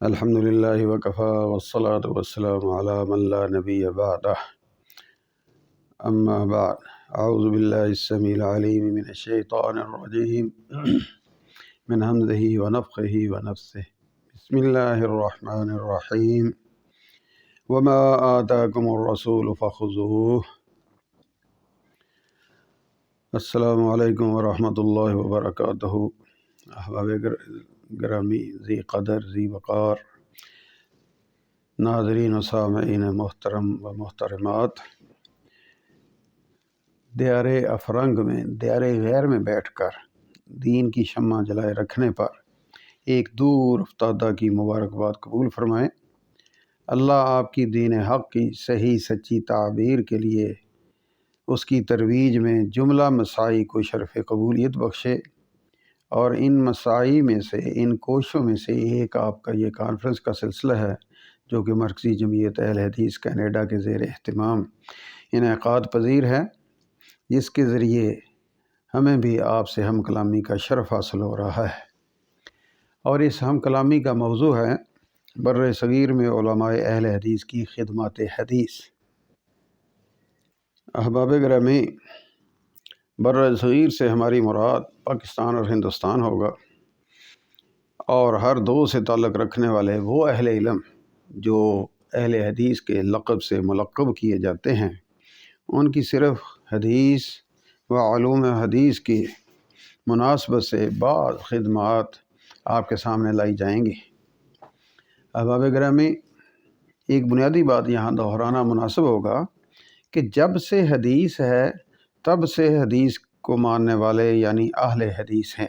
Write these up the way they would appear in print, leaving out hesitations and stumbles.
الحمد لله وكفى والصلاة والسلام على من لا نبي بعده أما بعد أعوذ بالله السميع العليم من الشيطان الرجيم من همزه ونفخه ونفثه بسم الله الرحمن الرحيم وما آتاكم الرسول فخذوه السلام علیکم ورحمۃ اللہ وبرکاتہ۔ احباب گرامی، ذی قدر ذی وقار، ناظرین و سامعین محترم و محترمات، دیار افرنگ میں، دیار غیر میں بیٹھ کر دین کی شمع جلائے رکھنے پر ایک دور افتادہ کی مبارکباد قبول فرمائیں۔ اللہ آپ کی دین حق کی صحیح سچی تعبیر کے لیے اس کی ترویج میں جملہ مساعی کو شرف قبولیت بخشے، اور ان مساعی میں سے، ان کوششوں میں سے ایک آپ کا یہ کانفرنس کا سلسلہ ہے، جو کہ مرکزی جمعیت اہل حدیث کینیڈا کے زیر اہتمام انعقاد پذیر ہے، جس کے ذریعے ہمیں بھی آپ سے ہم کلامی کا شرف حاصل ہو رہا ہے۔ اور اس ہم کلامی کا موضوع ہے بر صغیر میں علماء اہل حدیث کی خدمات حدیث۔ احباب گرامی، بر صغیر سے ہماری مراد پاکستان اور ہندوستان ہوگا، اور ہر دو سے تعلق رکھنے والے وہ اہل علم جو اہل حدیث کے لقب سے ملقب کیے جاتے ہیں، ان کی صرف حدیث و علوم حدیث کی مناسبت سے بعض خدمات آپ کے سامنے لائی جائیں گی۔ احباب گرامی، ایک بنیادی بات یہاں دہرانا مناسب ہوگا کہ جب سے حدیث ہے تب سے حدیث کو ماننے والے یعنی اہل حدیث ہیں،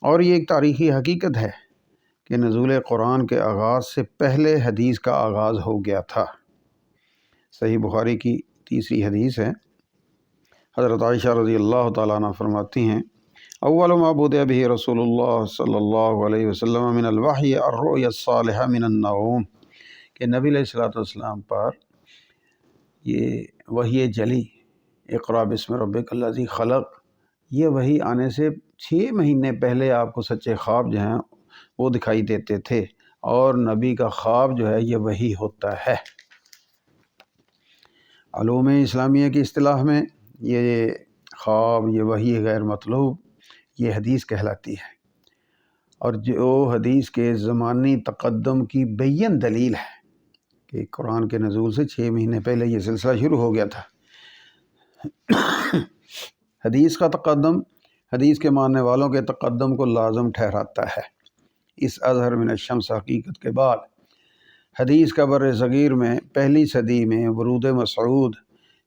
اور یہ ایک تاریخی حقیقت ہے کہ نزول قرآن کے آغاز سے پہلے حدیث کا آغاز ہو گیا تھا۔ صحیح بخاری کی تیسری حدیث ہے، حضرت عائشہ رضی اللہ تعالیٰ عنہ فرماتی ہیں، اول ما بدأ به رسول اللہ صلی اللہ علیہ وسلم من الوحی الرؤیا الصالحہ من النوم، کہ نبی علیہ السلام پر یہ وحی جلی، اقرأ بسم ربک الذی خلق، یہ وحی آنے سے 6 مہینے پہلے آپ کو سچے خواب جو ہیں وہ دکھائی دیتے تھے، اور نبی کا خواب جو ہے یہ وحی ہوتا ہے۔ علوم اسلامیہ کی اصطلاح میں یہ خواب، یہ وحی غیر مطلوب، یہ حدیث کہلاتی ہے، اور جو حدیث کے زمانی تقدم کی بین دلیل ہے کہ قرآن کے نزول سے 6 مہینے پہلے یہ سلسلہ شروع ہو گیا تھا۔ حدیث کا تقدم حدیث کے ماننے والوں کے تقدم کو لازم ٹھہراتا ہے۔ اس اظہر من الشمس حقیقت کے بعد حدیث کا بر صغیر میں پہلی صدی میں ورود مسعود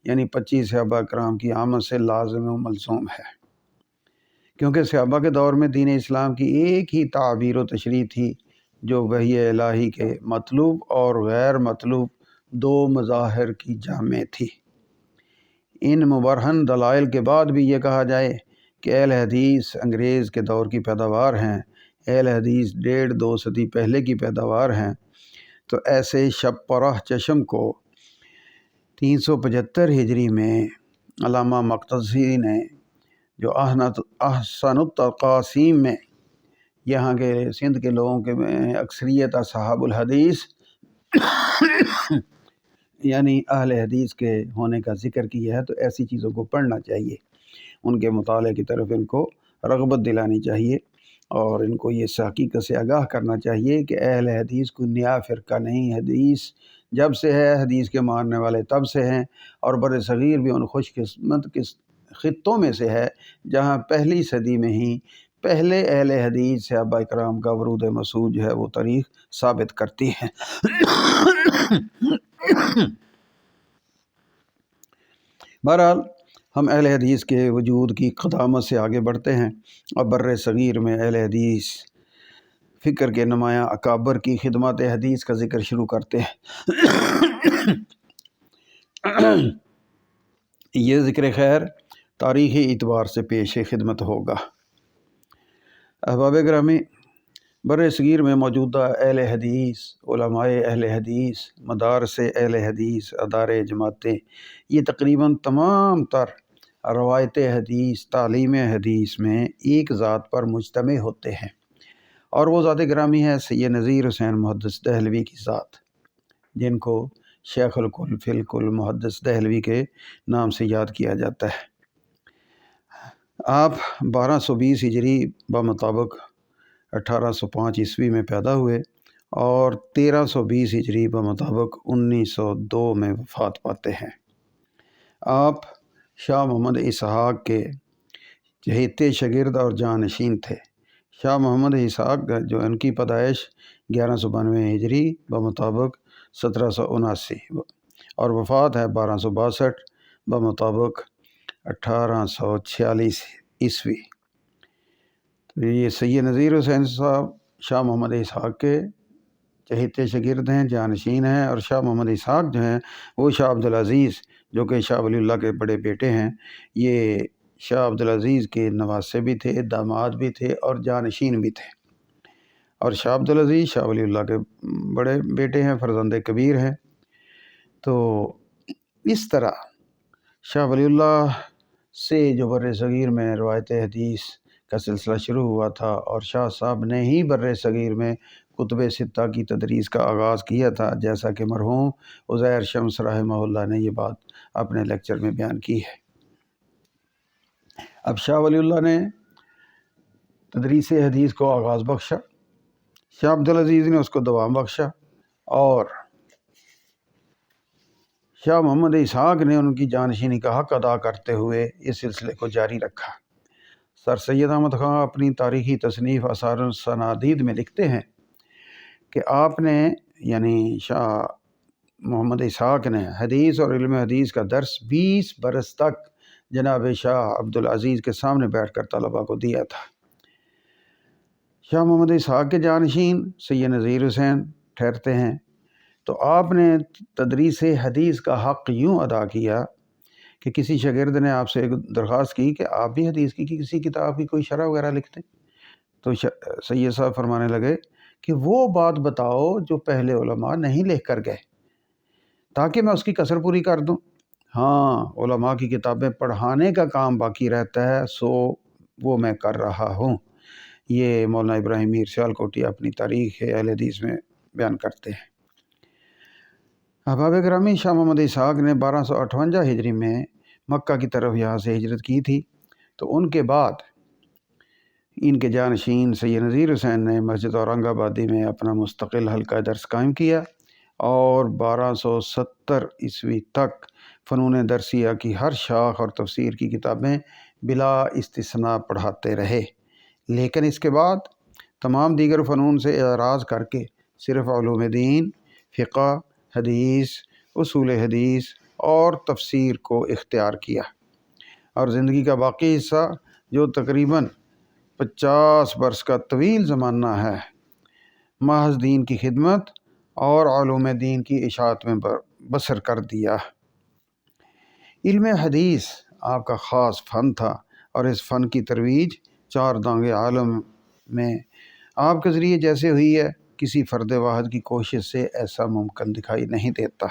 یعنی 25 صحابہ کرام کی آمد سے لازم و ملزوم ہے، کیونکہ صحابہ کے دور میں دین اسلام کی ایک ہی تعبیر و تشریح تھی، جو وحی الہی کے مطلوب اور غیر مطلوب 2 مظاہر کی جامع تھی۔ ان مبرہن دلائل کے بعد بھی یہ کہا جائے کہ اہل حدیث انگریز کے دور کی پیداوار ہیں، اہل حدیث 1.5-2 صدی پہلے کی پیداوار ہیں، تو ایسے شب پرہ چشم کو 375 ہجری میں علامہ مقتدسی نے جو احسن التقاسیم میں یہاں کے سندھ کے لوگوں کے میں اکثریت اصحاب الحدیث یعنی اہل حدیث کے ہونے کا ذکر کیا ہے، تو ایسی چیزوں کو پڑھنا چاہیے، ان کے مطالعے کی طرف ان کو رغبت دلانی چاہیے، اور ان کو یہ حقیقت سے آگاہ کرنا چاہیے کہ اہل حدیث کو نیا فرقہ نہیں، حدیث جب سے ہے، حدیث کے ماننے والے تب سے ہیں، اور بر صغیر بھی ان خوش قسمت خطوں میں سے ہے جہاں پہلی صدی میں ہی پہلے اہل حدیث صحابہ کرام کا ورود مسعود جو ہے وہ تاریخ ثابت کرتی ہے۔ بہرحال ہم اہل حدیث کے وجود کی قدامت سے آگے بڑھتے ہیں، اور بر صغیر میں اہل حدیث فکر کے نمایاں اکابر کی خدمات حدیث کا ذکر شروع کرتے ہیں۔ یہ ذکر خیر تاریخی اعتبار سے پیش خدمت ہوگا۔ احباب گرامی، بر صغیر میں موجودہ اہل حدیث، علماء اہل حدیث، مدارس اہل حدیث، ادارے جماعتیں، یہ تقریباً تمام تر روایت حدیث، تعلیم حدیث میں ایک ذات پر مجتمع ہوتے ہیں، اور وہ ذات گرامی ہے سید نذیر حسین محدث دہلوی کی ذات، جن کو شیخ الکل فی الکل محدث دہلوی کے نام سے یاد کیا جاتا ہے۔ آپ 1220 ہجری بمطابق 1805 عیسوی میں پیدا ہوئے اور 1320 ہجری بمطابق 1902 میں وفات پاتے ہیں۔ آپ شاہ محمد اسحاق کے چہیتے شاگرد اور جانشین تھے۔ شاہ محمد اسحاق جو ان کی پیدائش 1192 ہجری بمطابق 1779 اور وفات ہے 1262 بمطابق 1846 عیسوی۔ تو یہ سید نذیر حسین صاحب شاہ محمد اسحاق کے چہیتے شاگرد ہیں، جانشین ہیں، اور شاہ محمد اسحاق جو ہیں وہ شاہ عبدالعزیز جو کہ شاہ ولی اللہ کے بڑے بیٹے ہیں، یہ شاہ عبدالعزیز کے نواسے بھی تھے، داماد بھی تھے اور جانشین بھی تھے۔ اور شاہ عبدالعزیز شاہ ولی اللہ کے بڑے بیٹے ہیں، فرزند کبیر ہیں۔ تو اس طرح شاہ ولی اللہ سے جو بر صغیر میں روایت حدیث کا سلسلہ شروع ہوا تھا، اور شاہ صاحب نے ہی بر صغیر میں کتب ستہ کی تدریس کا آغاز کیا تھا، جیسا کہ مرحوم عزیر شمس رحمہ اللہ نے یہ بات اپنے لیکچر میں بیان کی ہے۔ اب شاہ ولی اللہ نے تدریس حدیث کو آغاز بخشا، شاہ عبدالعزیز نے اس کو دوام بخشا، اور شاہ محمد اسحاق نے ان کی جانشینی کا حق ادا کرتے ہوئے اس سلسلے کو جاری رکھا۔ سر سید احمد خان اپنی تاریخی تصنیف آثار السنادید میں لکھتے ہیں کہ آپ نے یعنی شاہ محمد اسحاق نے حدیث اور علم حدیث کا درس 20 برس تک جناب شاہ عبدالعزیز کے سامنے بیٹھ کر طلباء کو دیا تھا۔ شاہ محمد اسحاق کے جانشین سید نذیر حسین ٹھہرتے ہیں، تو آپ نے تدریس حدیث کا حق یوں ادا کیا کہ کسی شاگرد نے آپ سے ایک درخواست کی کہ آپ بھی حدیث کی کسی کتاب کی کوئی شرح وغیرہ لکھ دیں، تو سید صاحب فرمانے لگے کہ وہ بات بتاؤ جو پہلے علماء نہیں لکھ کر گئے، تاکہ میں اس کی کسر پوری کر دوں۔ ہاں، علماء کی کتابیں پڑھانے کا کام باقی رہتا ہے، سو وہ میں کر رہا ہوں۔ یہ مولانا ابراہیم میر سیالکوٹی اپنی تاریخ اہل حدیث میں بیان کرتے ہیں۔ احباب گرامی، شاہ محمد اسحاق نے 1258 ہجری میں مکہ کی طرف یہاں سے ہجرت کی تھی، تو ان کے بعد ان کے جانشین سید نذیر حسین نے مسجد اورنگ آبادی میں اپنا مستقل حلقہ درس قائم کیا، اور 1270 عیسوی تک فنون درسیہ کی ہر شاخ اور تفسیر کی کتابیں بلا استثناء پڑھاتے رہے۔ لیکن اس کے بعد تمام دیگر فنون سے اعراض کر کے صرف علوم دین، فقہ، حدیث، اصول حدیث اور تفسیر کو اختیار کیا، اور زندگی کا باقی حصہ جو تقریباً 50 برس کا طویل زمانہ ہے، محض دین کی خدمت اور علوم دین کی اشاعت میں بسر کر دیا۔ علم حدیث آپ کا خاص فن تھا، اور اس فن کی ترویج 4 دانگ عالم میں آپ کے ذریعے جیسے ہوئی ہے، کسی فرد واحد کی کوشش سے ایسا ممکن دکھائی نہیں دیتا۔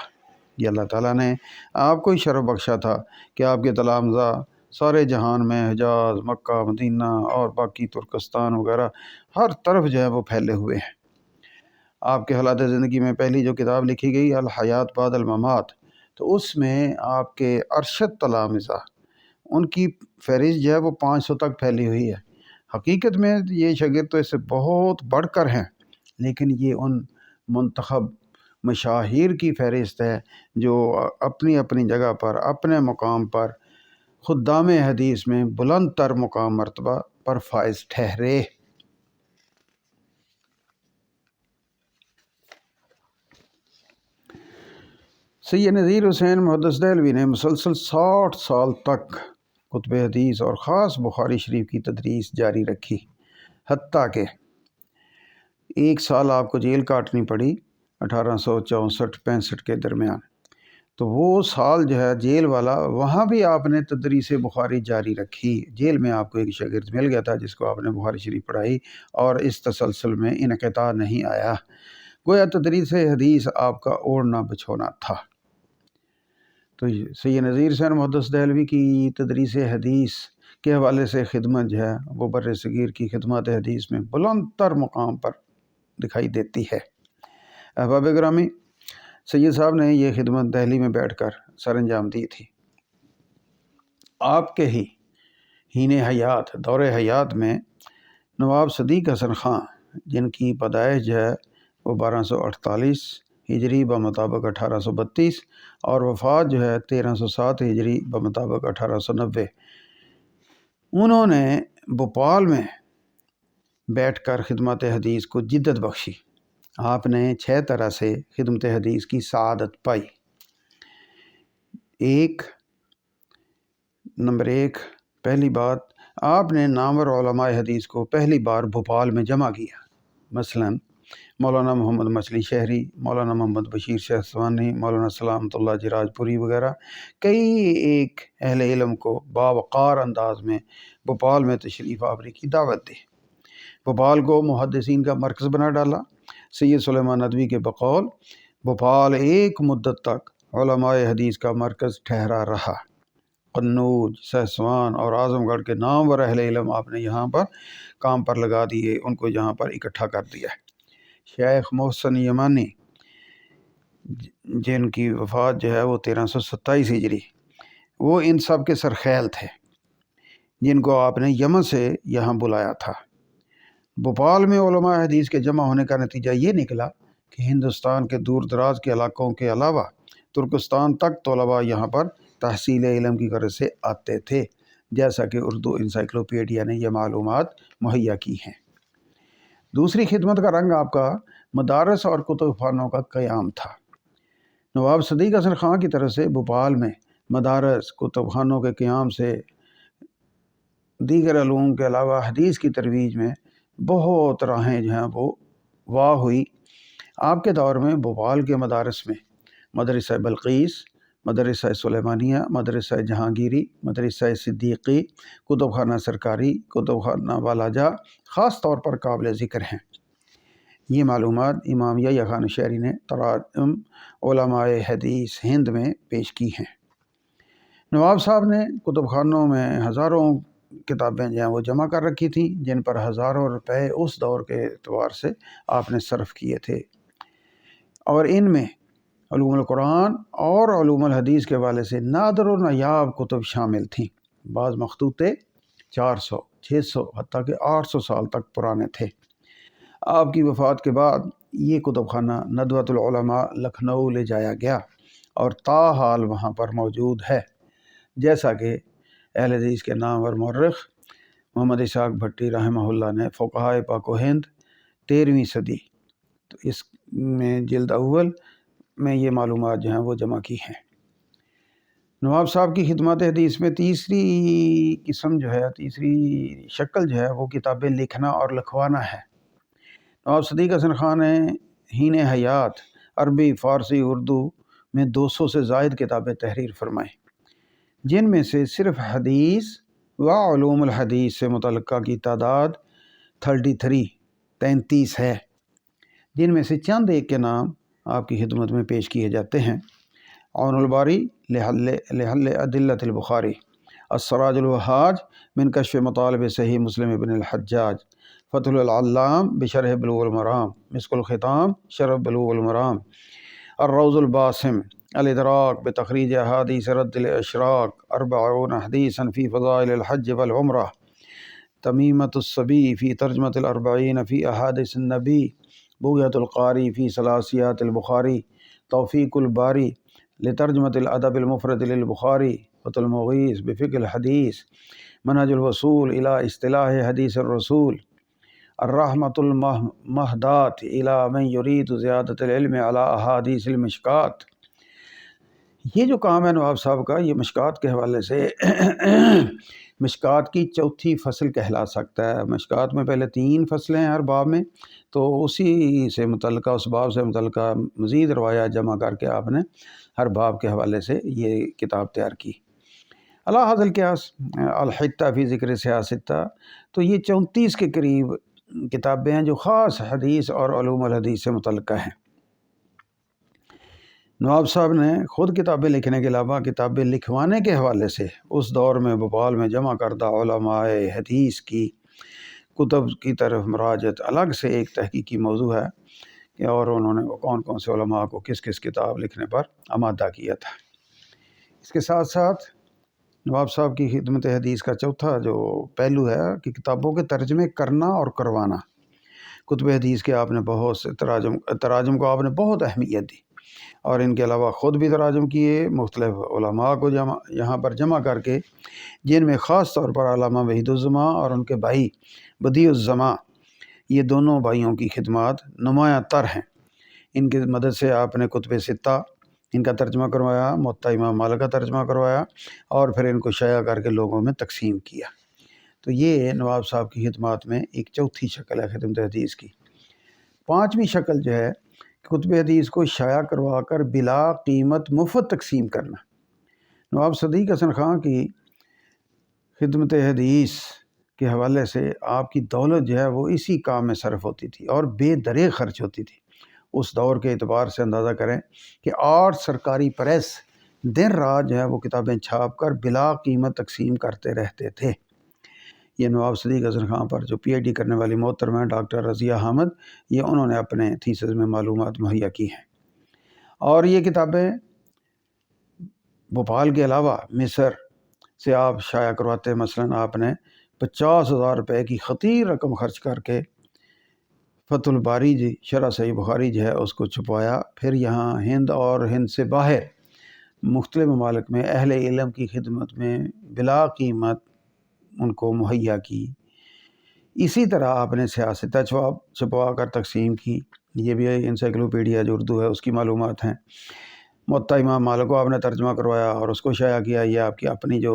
یہ اللہ تعالیٰ نے آپ کو ہی شرف بخشا تھا کہ آپ کے تلامذہ سارے جہان میں، حجاز، مکہ، مدینہ اور باقی ترکستان وغیرہ ہر طرف جو ہے وہ پھیلے ہوئے ہیں۔ آپ کے حالات زندگی میں پہلی جو کتاب لکھی گئی الحیات بعد الممات، تو اس میں آپ کے ارشد تلامذہ ان کی فہرست جو ہے وہ 500 تک پھیلی ہوئی ہے۔ حقیقت میں یہ شاگرد تو اس سے بہت بڑھ کر ہیں، لیکن یہ ان منتخب مشاہیر کی فہرست ہے جو اپنی اپنی جگہ پر، اپنے مقام پر خدام حدیث میں بلند تر مقام مرتبہ پر فائز ٹھہرے۔ سید نذیر حسین محدث دہلوی نے مسلسل 60 سال تک کتب حدیث اور خاص بخاری شریف کی تدریس جاری رکھی، حتیٰ کہ 1 سال آپ کو جیل کاٹنی پڑی 1864-65 کے درمیان۔ تو وہ سال جو ہے جیل والا، وہاں بھی آپ نے تدریس بخاری جاری رکھی۔ جیل میں آپ کو ایک شاگرد مل گیا تھا جس کو آپ نے بخاری شریف پڑھائی، اور اس تسلسل میں انقطاع نہیں آیا۔ گویا تدریس حدیث آپ کا اوڑھنا بچھونا تھا۔ تو سید نذیر حسین محدث دہلوی کی تدریس حدیث کے حوالے سے خدمت جو ہے وہ بر صغیر کی خدمات حدیث میں بلند تر مقام پر دکھائی دیتی ہے۔ احباب گرامی، سید صاحب نے یہ خدمت دہلی میں بیٹھ کر سر انجام دی تھی۔ آپ کے ہی حین حیات، دور حیات میں نواب صدیق حسن خان، جن کی پیدائش جو ہے وہ 1248 ہجری بمطابق 1832 اور وفات جو ہے 1307 ہجری بمطابق 1890، انہوں نے بھوپال میں بیٹھ کر خدمت حدیث کو جدت بخشی۔ آپ نے 6 طرح سے خدمت حدیث کی سعادت پائی۔ نمبر 1، پہلی بات، آپ نے نامور علماء حدیث کو پہلی بار بھوپال میں جمع کیا۔ مثلا مولانا محمد مچلی شہری، مولانا محمد بشیر شہسوانی، مولانا سلامت اللہ جراج پوری وغیرہ کئی ایک اہل علم کو باوقار انداز میں بھوپال میں تشریف آوری کی دعوت دی۔ بھوپال کو محدثین کا مرکز بنا ڈالا۔ سید سلیمان ندوی کے بقول بھوپال ایک مدت تک علماء حدیث کا مرکز ٹھہرا رہا۔ قنوج، سہسوان اور اعظم گڑھ کے نامور اہل علم آپ نے یہاں پر کام پر لگا دیے، ان کو یہاں پر اکٹھا کر دیا۔ شیخ محسن یمانی، جن کی وفات جو ہے وہ 1327 ہجری، وہ ان سب کے سرخیل تھے، جن کو آپ نے یمن سے یہاں بلایا تھا۔ بھوپال میں علماء حدیث کے جمع ہونے کا نتیجہ یہ نکلا کہ ہندوستان کے دور دراز کے علاقوں کے علاوہ ترکستان تک طلباء یہاں پر تحصیل علم کی غرض سے آتے تھے، جیسا کہ اردو انسائکلوپیڈیا نے یہ معلومات مہیا کی ہیں۔ دوسری خدمت کا رنگ آپ کا مدارس اور کتب خانوں کا قیام تھا۔ نواب صدیق حسن خان کی طرف سے بھوپال میں مدارس، کتب خانوں کے قیام سے دیگر علوم کے علاوہ حدیث کی ترویج میں بہت راہیں جو ہیں وہ واہ ہوئی۔ آپ کے دور میں بھوپال کے مدارس میں مدرسہ بلقیس، مدرسہ سلیمانیہ، مدرسہ جہانگیری، مدرسہ صدیقی، کتب خانہ سرکاری، کتب خانہ والاجا خاص طور پر قابل ذکر ہیں۔ یہ معلومات امام یحییٰ خان شہری نے تراجم علماء حدیث ہند میں پیش کی ہیں۔ نواب صاحب نے کتب خانوں میں ہزاروں کتابیں جو ہیں وہ جمع کر رکھی تھیں، جن پر ہزاروں روپے اس دور کے اعتبار سے آپ نے صرف کیے تھے، اور ان میں علوم القرآن اور علوم الحدیث کے حوالے سے نادر و نایاب کتب شامل تھیں۔ بعض مخطوطے 400، 600 حتیٰ کہ 800 سال تک پرانے تھے۔ آپ کی وفات کے بعد یہ کتب خانہ ندوۃ العلماء لکھنؤ لے جایا گیا اور تاحال وہاں پر موجود ہے، جیسا کہ اہل حدیث کے نامور مورخ محمد اسحاق بھٹی رحمہ اللہ نے فقہائے پاک و ہند 13ویں صدی، تو اس میں جلد اول میں یہ معلومات جو ہیں وہ جمع کی ہیں۔ نواب صاحب کی خدمات حدیث میں تیسری قسم جو ہے، تیسری شکل جو ہے وہ کتابیں لکھنا اور لکھوانا ہے۔ نواب صدیق حسن خان نے حین حیات عربی، فارسی، اردو میں 200 سے زائد کتابیں تحریر فرمائیں، جن میں سے صرف حدیث و علوم الحدیث سے متعلقہ کی تعداد 33 ہے، جن میں سے چند ایک کے نام آپ کی خدمت میں پیش کیے جاتے ہیں۔ عون الباری لحل ادلۃ البخاری، السراج الوہاج من کشف مطالب صحیح مسلم ابن الحجاج، فتح العلام بشرح بلوغ المرام، مسک الختام شرح بلوغ المرام، الروض الباسم الادراک بتخریج احادیث رد الاشراق، 40 حدیثا فی فضائل الحج والعمرہ، تمیمۃ الصبی فی ترجمۃ الاربعین فی احادیث النبی، بغیۃ القاری فی ثلاثیات البخاری، توفیق الباری لترجمۃ الادب المفرد للبخاری، فتح المغیث بفقہ الحدیث، منہج الوصول الی اصطلاح حدیث الرسول، الرحمۃ المہدات الی من یرید زیادۃ العلم علی احادیث المشکات۔ یہ جو کام ہے نواب صاحب کا، یہ مشکات کے حوالے سے مشکات کی چوتھی فصل کہلا سکتا ہے۔ مشکات میں پہلے 3 فصلیں ہیں ہر باب میں، تو اسی سے متعلقہ، اس باب سے متعلقہ مزید روایات جمع کر کے آپ نے ہر باب کے حوالے سے یہ کتاب تیار کی۔ علی ھذا القیاس الحتہ فی ذکر سیاستہ، تو یہ 34 کے قریب کتابیں ہیں جو خاص حدیث اور علوم الحدیث سے متعلقہ ہیں۔ نواب صاحب نے خود کتابیں لکھنے کے علاوہ کتابیں لکھوانے کے حوالے سے اس دور میں بھوپال میں جمع کردہ علماء حدیث کی کتب کی طرف مراجعت الگ سے ایک تحقیقی موضوع ہے کہ اور انہوں نے کون کون سے علماء کو کس کس کتاب لکھنے پر آمادہ کیا تھا۔ اس کے ساتھ ساتھ نواب صاحب کی خدمت حدیث کا چوتھا جو پہلو ہے کہ کتابوں کے ترجمے کرنا اور کروانا۔ کتب حدیث کے آپ نے بہت سے تراجم کو آپ نے بہت اہمیت دی، اور ان کے علاوہ خود بھی تراجم کیے، مختلف علماء کو یہاں پر جمع کر کے، جن میں خاص طور پر علامہ وحید الزماں اور ان کے بھائی بدیع الزماں، یہ دونوں بھائیوں کی خدمات نمایاں تر ہیں۔ ان کی مدد سے آپ نے کتب ستہ ان کا ترجمہ کروایا، موطا امام مالک کا ترجمہ کروایا، اور پھر ان کو شائع کر کے لوگوں میں تقسیم کیا۔ تو یہ نواب صاحب کی خدمات میں ایک چوتھی شکل ہے خدمت حدیث کی۔ پانچویں شکل جو ہے کتب حدیث کو شائع کروا کر بلا قیمت مفت تقسیم کرنا۔ نواب صدیق حسن خان کی خدمت حدیث کے حوالے سے آپ کی دولت جو ہے وہ اسی کام میں صرف ہوتی تھی اور بے درے خرچ ہوتی تھی۔ اس دور کے اعتبار سے اندازہ کریں کہ 8 سرکاری پریس دن رات جو ہے وہ کتابیں چھاپ کر بلا قیمت تقسیم کرتے رہتے تھے۔ یہ نواب صدیق حسن خان پر جو پی ایچ ڈی کرنے والی محترمہ ڈاکٹر رضیہ حامد، یہ انہوں نے اپنے تھیسس میں معلومات مہیا کی ہیں، اور یہ کتابیں بھوپال کے علاوہ مصر سے آپ شائع کرواتے۔ مثلاً آپ نے 50,000 روپے کی خطیر رقم خرچ کر کے فتح الباری جی شرح صحیح بخاری جو ہے اس کو چھپوایا، پھر یہاں ہند اور ہند سے باہر مختلف ممالک میں اہل علم کی خدمت میں بلا قیمت ان کو مہیا کی۔ اسی طرح آپ نے سیاستہ چھپوا کر تقسیم کی، یہ بھی انسائکلوپیڈیا جو اردو ہے اس کی معلومات ہیں۔ موطا امام مالک کو آپ نے ترجمہ کروایا اور اس کو شائع کیا۔ یہ آپ کی اپنی جو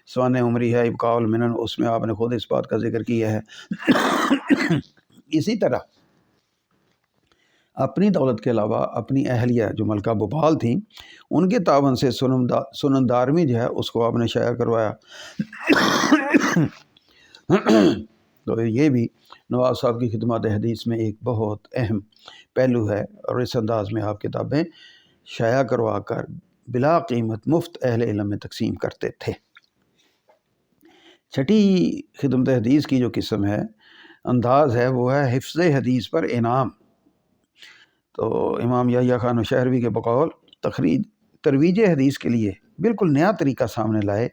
سوانح عمری ہے ابقاء المنن، اس میں آپ نے خود اس بات کا ذکر کیا ہے۔ اسی طرح اپنی دولت کے علاوہ اپنی اہلیہ جو ملکہ بھوپال تھیں، ان کے تعاون سے سنن دارمی جو ہے اس کو آپ نے شائع کروایا۔ تو یہ بھی نواب صاحب کی خدمات حدیث میں ایک بہت اہم پہلو ہے، اور اس انداز میں آپ کتابیں شائع کروا کر بلا قیمت مفت اہل علم میں تقسیم کرتے تھے۔ چھٹی خدمت حدیث کی جو قسم ہے، انداز ہے، وہ ہے حفظ حدیث پر انعام۔ تو امام یحییٰ خان نوشہروی کے بقول ترویج حدیث کے لیے بالکل نیا طریقہ سامنے لائے،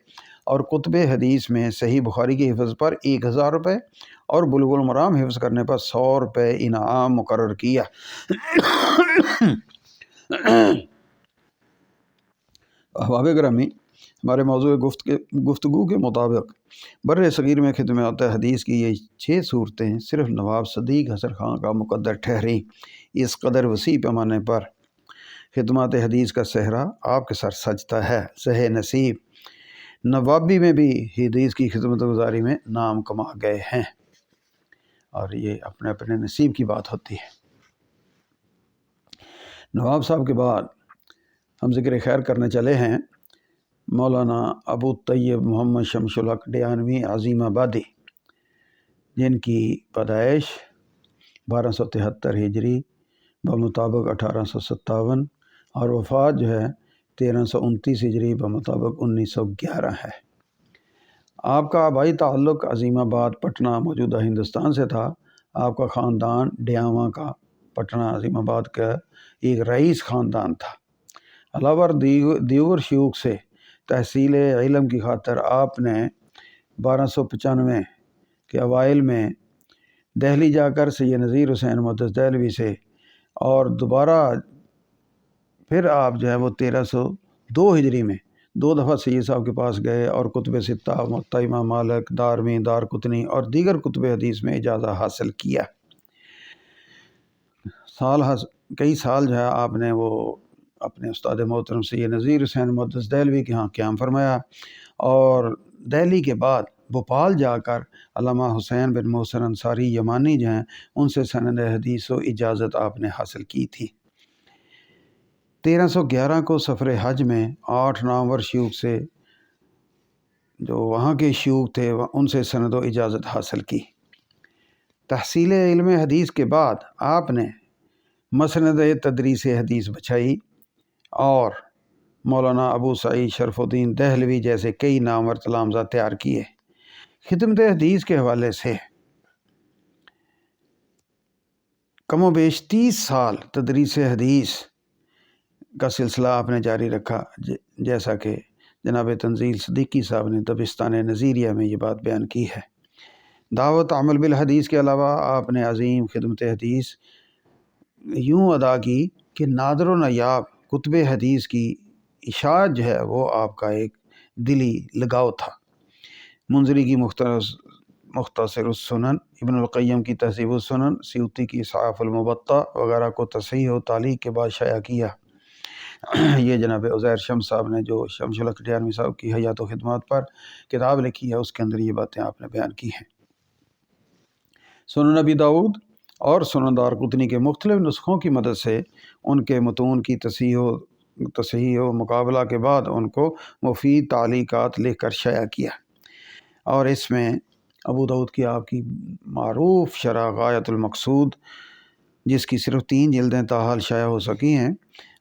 اور کتب حدیث میں صحیح بخاری کے حفظ پر 1,000 روپے اور بلوغ المرام حفظ کرنے پر 100 روپے انعام مقرر کیا۔ احباب گرامی، ہمارے موضوع گفتگو کے مطابق بر صغیر میں خدمات حدیث کی یہ 6 صورتیں صرف نواب صدیق حسن خان کا مقدر ٹھہریں۔ اس قدر وسیع پیمانے پر خدمات حدیث کا صحرا آپ کے سر سجتا ہے۔ سہ نصیب نوابی میں بھی حدیث کی خدمت گزاری میں نام کما گئے ہیں، اور یہ اپنے اپنے نصیب کی بات ہوتی ہے۔ نواب صاحب کے بعد ہم ذکر خیر کرنے چلے ہیں مولانا ابو طیب محمد شمس الحق ڈیانوی عظیم آبادی، جن کی پیدائش 1273 ہجری بمطابق 1857 اور وفات جو ہے 1329 ہجری بمطابق 1911 ہے۔ آپ کا آبائی تعلق عظیم آباد پٹنہ موجودہ ہندوستان سے تھا۔ آپ کا خاندان ڈیاواں کا پٹنہ عظیم آباد کا ایک رئیس خاندان تھا۔ علاوہ دیگر شیوخ سے تحصیل علم کی خاطر آپ نے 1295 کے اوائل میں دہلی جا کر سید نذیر حسین محدث دہلوی سے، اور دوبارہ پھر آپ جو ہے وہ 1302 ہجری میں 2 دفعہ سید صاحب کے پاس گئے اور کتب ستہ، موطا امام مالک، دارمی، دارقطنی اور دیگر کتب حدیث میں اجازہ حاصل کیا۔ کئی سال جو ہے آپ نے وہ اپنے استاد محترم سید نذیر حسین محدث دہلوی کے ہاں قیام فرمایا، اور دہلی کے بعد بھوپال جا کر علامہ حسین بن محسن انصاری یمانی جو ہیں ان سے سند حدیث و اجازت آپ نے حاصل کی تھی۔ 1311 کو سفر حج میں 8 نامور شیوخ سے جو وہاں کے شیوخ تھے ان سے سند و اجازت حاصل کی۔ تحصیل علم حدیث کے بعد آپ نے مسند تدریس حدیث بچھائی، اور مولانا ابو سعید شرف الدین دہلوی جیسے کئی نامور تلامذہ تیار کیے۔ خدمت حدیث کے حوالے سے کم و بیش 30 سال تدریس حدیث کا سلسلہ آپ نے جاری رکھا، جیسا کہ جناب تنزیل صدیقی صاحب نے دبستان نظیریہ میں یہ بات بیان کی ہے۔ دعوت عمل بالحدیث کے علاوہ آپ نے عظیم خدمت حدیث یوں ادا کی کہ نادر و نایاب کتب حدیث کی اشاعت جو ہے وہ آپ کا ایک دلی لگاؤ تھا۔ منذری کی مختصر السنن، ابن القیم کی تہذیب السنن، سیوطی کی صحاف المبطہ وغیرہ کو تصحیح و تعلیق کے بعد شائع کیا۔ یہ جناب عزیر شمس صاحب نے جو شمس الحق ڈیانوی صاحب کی حیات و خدمات پر کتاب لکھی ہے، اس کے اندر یہ باتیں آپ نے بیان کی ہیں۔ سنن نبی داؤد اور سنن دارقطنی کے مختلف نسخوں کی مدد سے ان کے متون کی تصحیح و مقابلہ کے بعد ان کو مفید تعلیقات لکھ کر شائع کیا، اور اس میں ابو داؤد کی آپ کی معروف شرح غایت المقصود، جس کی صرف 3 جلدیں تاحال شائع ہو سکی ہیں،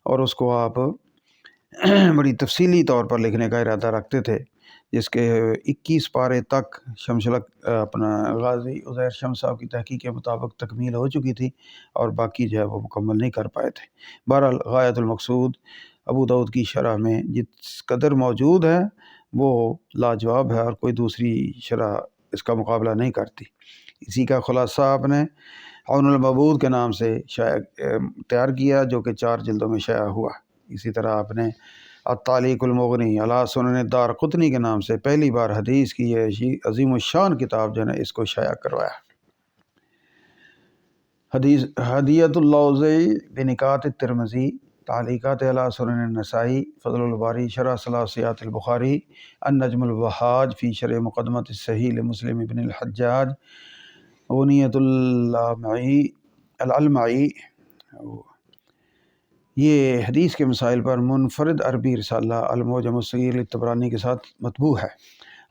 اور اس کو آپ بڑی تفصیلی طور پر لکھنے کا ارادہ رکھتے تھے، جس کے 21 پارے تک اپنا غازی عزیر شمس صاحب کی تحقیق کے مطابق تکمیل ہو چکی تھی، اور باقی جو ہے وہ مکمل نہیں کر پائے تھے۔ بہرحال غایت المقصود ابو داؤد کی شرح میں جس قدر موجود ہے وہ لاجواب ہے، اور کوئی دوسری شرح اس کا مقابلہ نہیں کرتی۔ اسی کا خلاصہ آپ نے عون المعبود کے نام سے تیار کیا، جو کہ 4 جلدوں میں شائع ہوا۔ اسی طرح آپ نے التعلیق المغنی علی سنن الدارقطنی کے نام سے پہلی بار حدیث کی یہ عظیم الشان کتاب جو ہے اس کو شائع کروایا۔ ہدیۃ اللوزی بنکات الترمذی، تعلیقات علی سنن النسائی، فضل الباری شرح ثلاثیات البخاری، النجم الوہاج فی شرح مقدمۃ الصحیح لمسلم ابن الحجاج، غنیۃ العلمعی، یہ حدیث کے مسائل پر منفرد عربی رسالہ المعجم الصغیر للطبرانی کے ساتھ مطبوع ہے،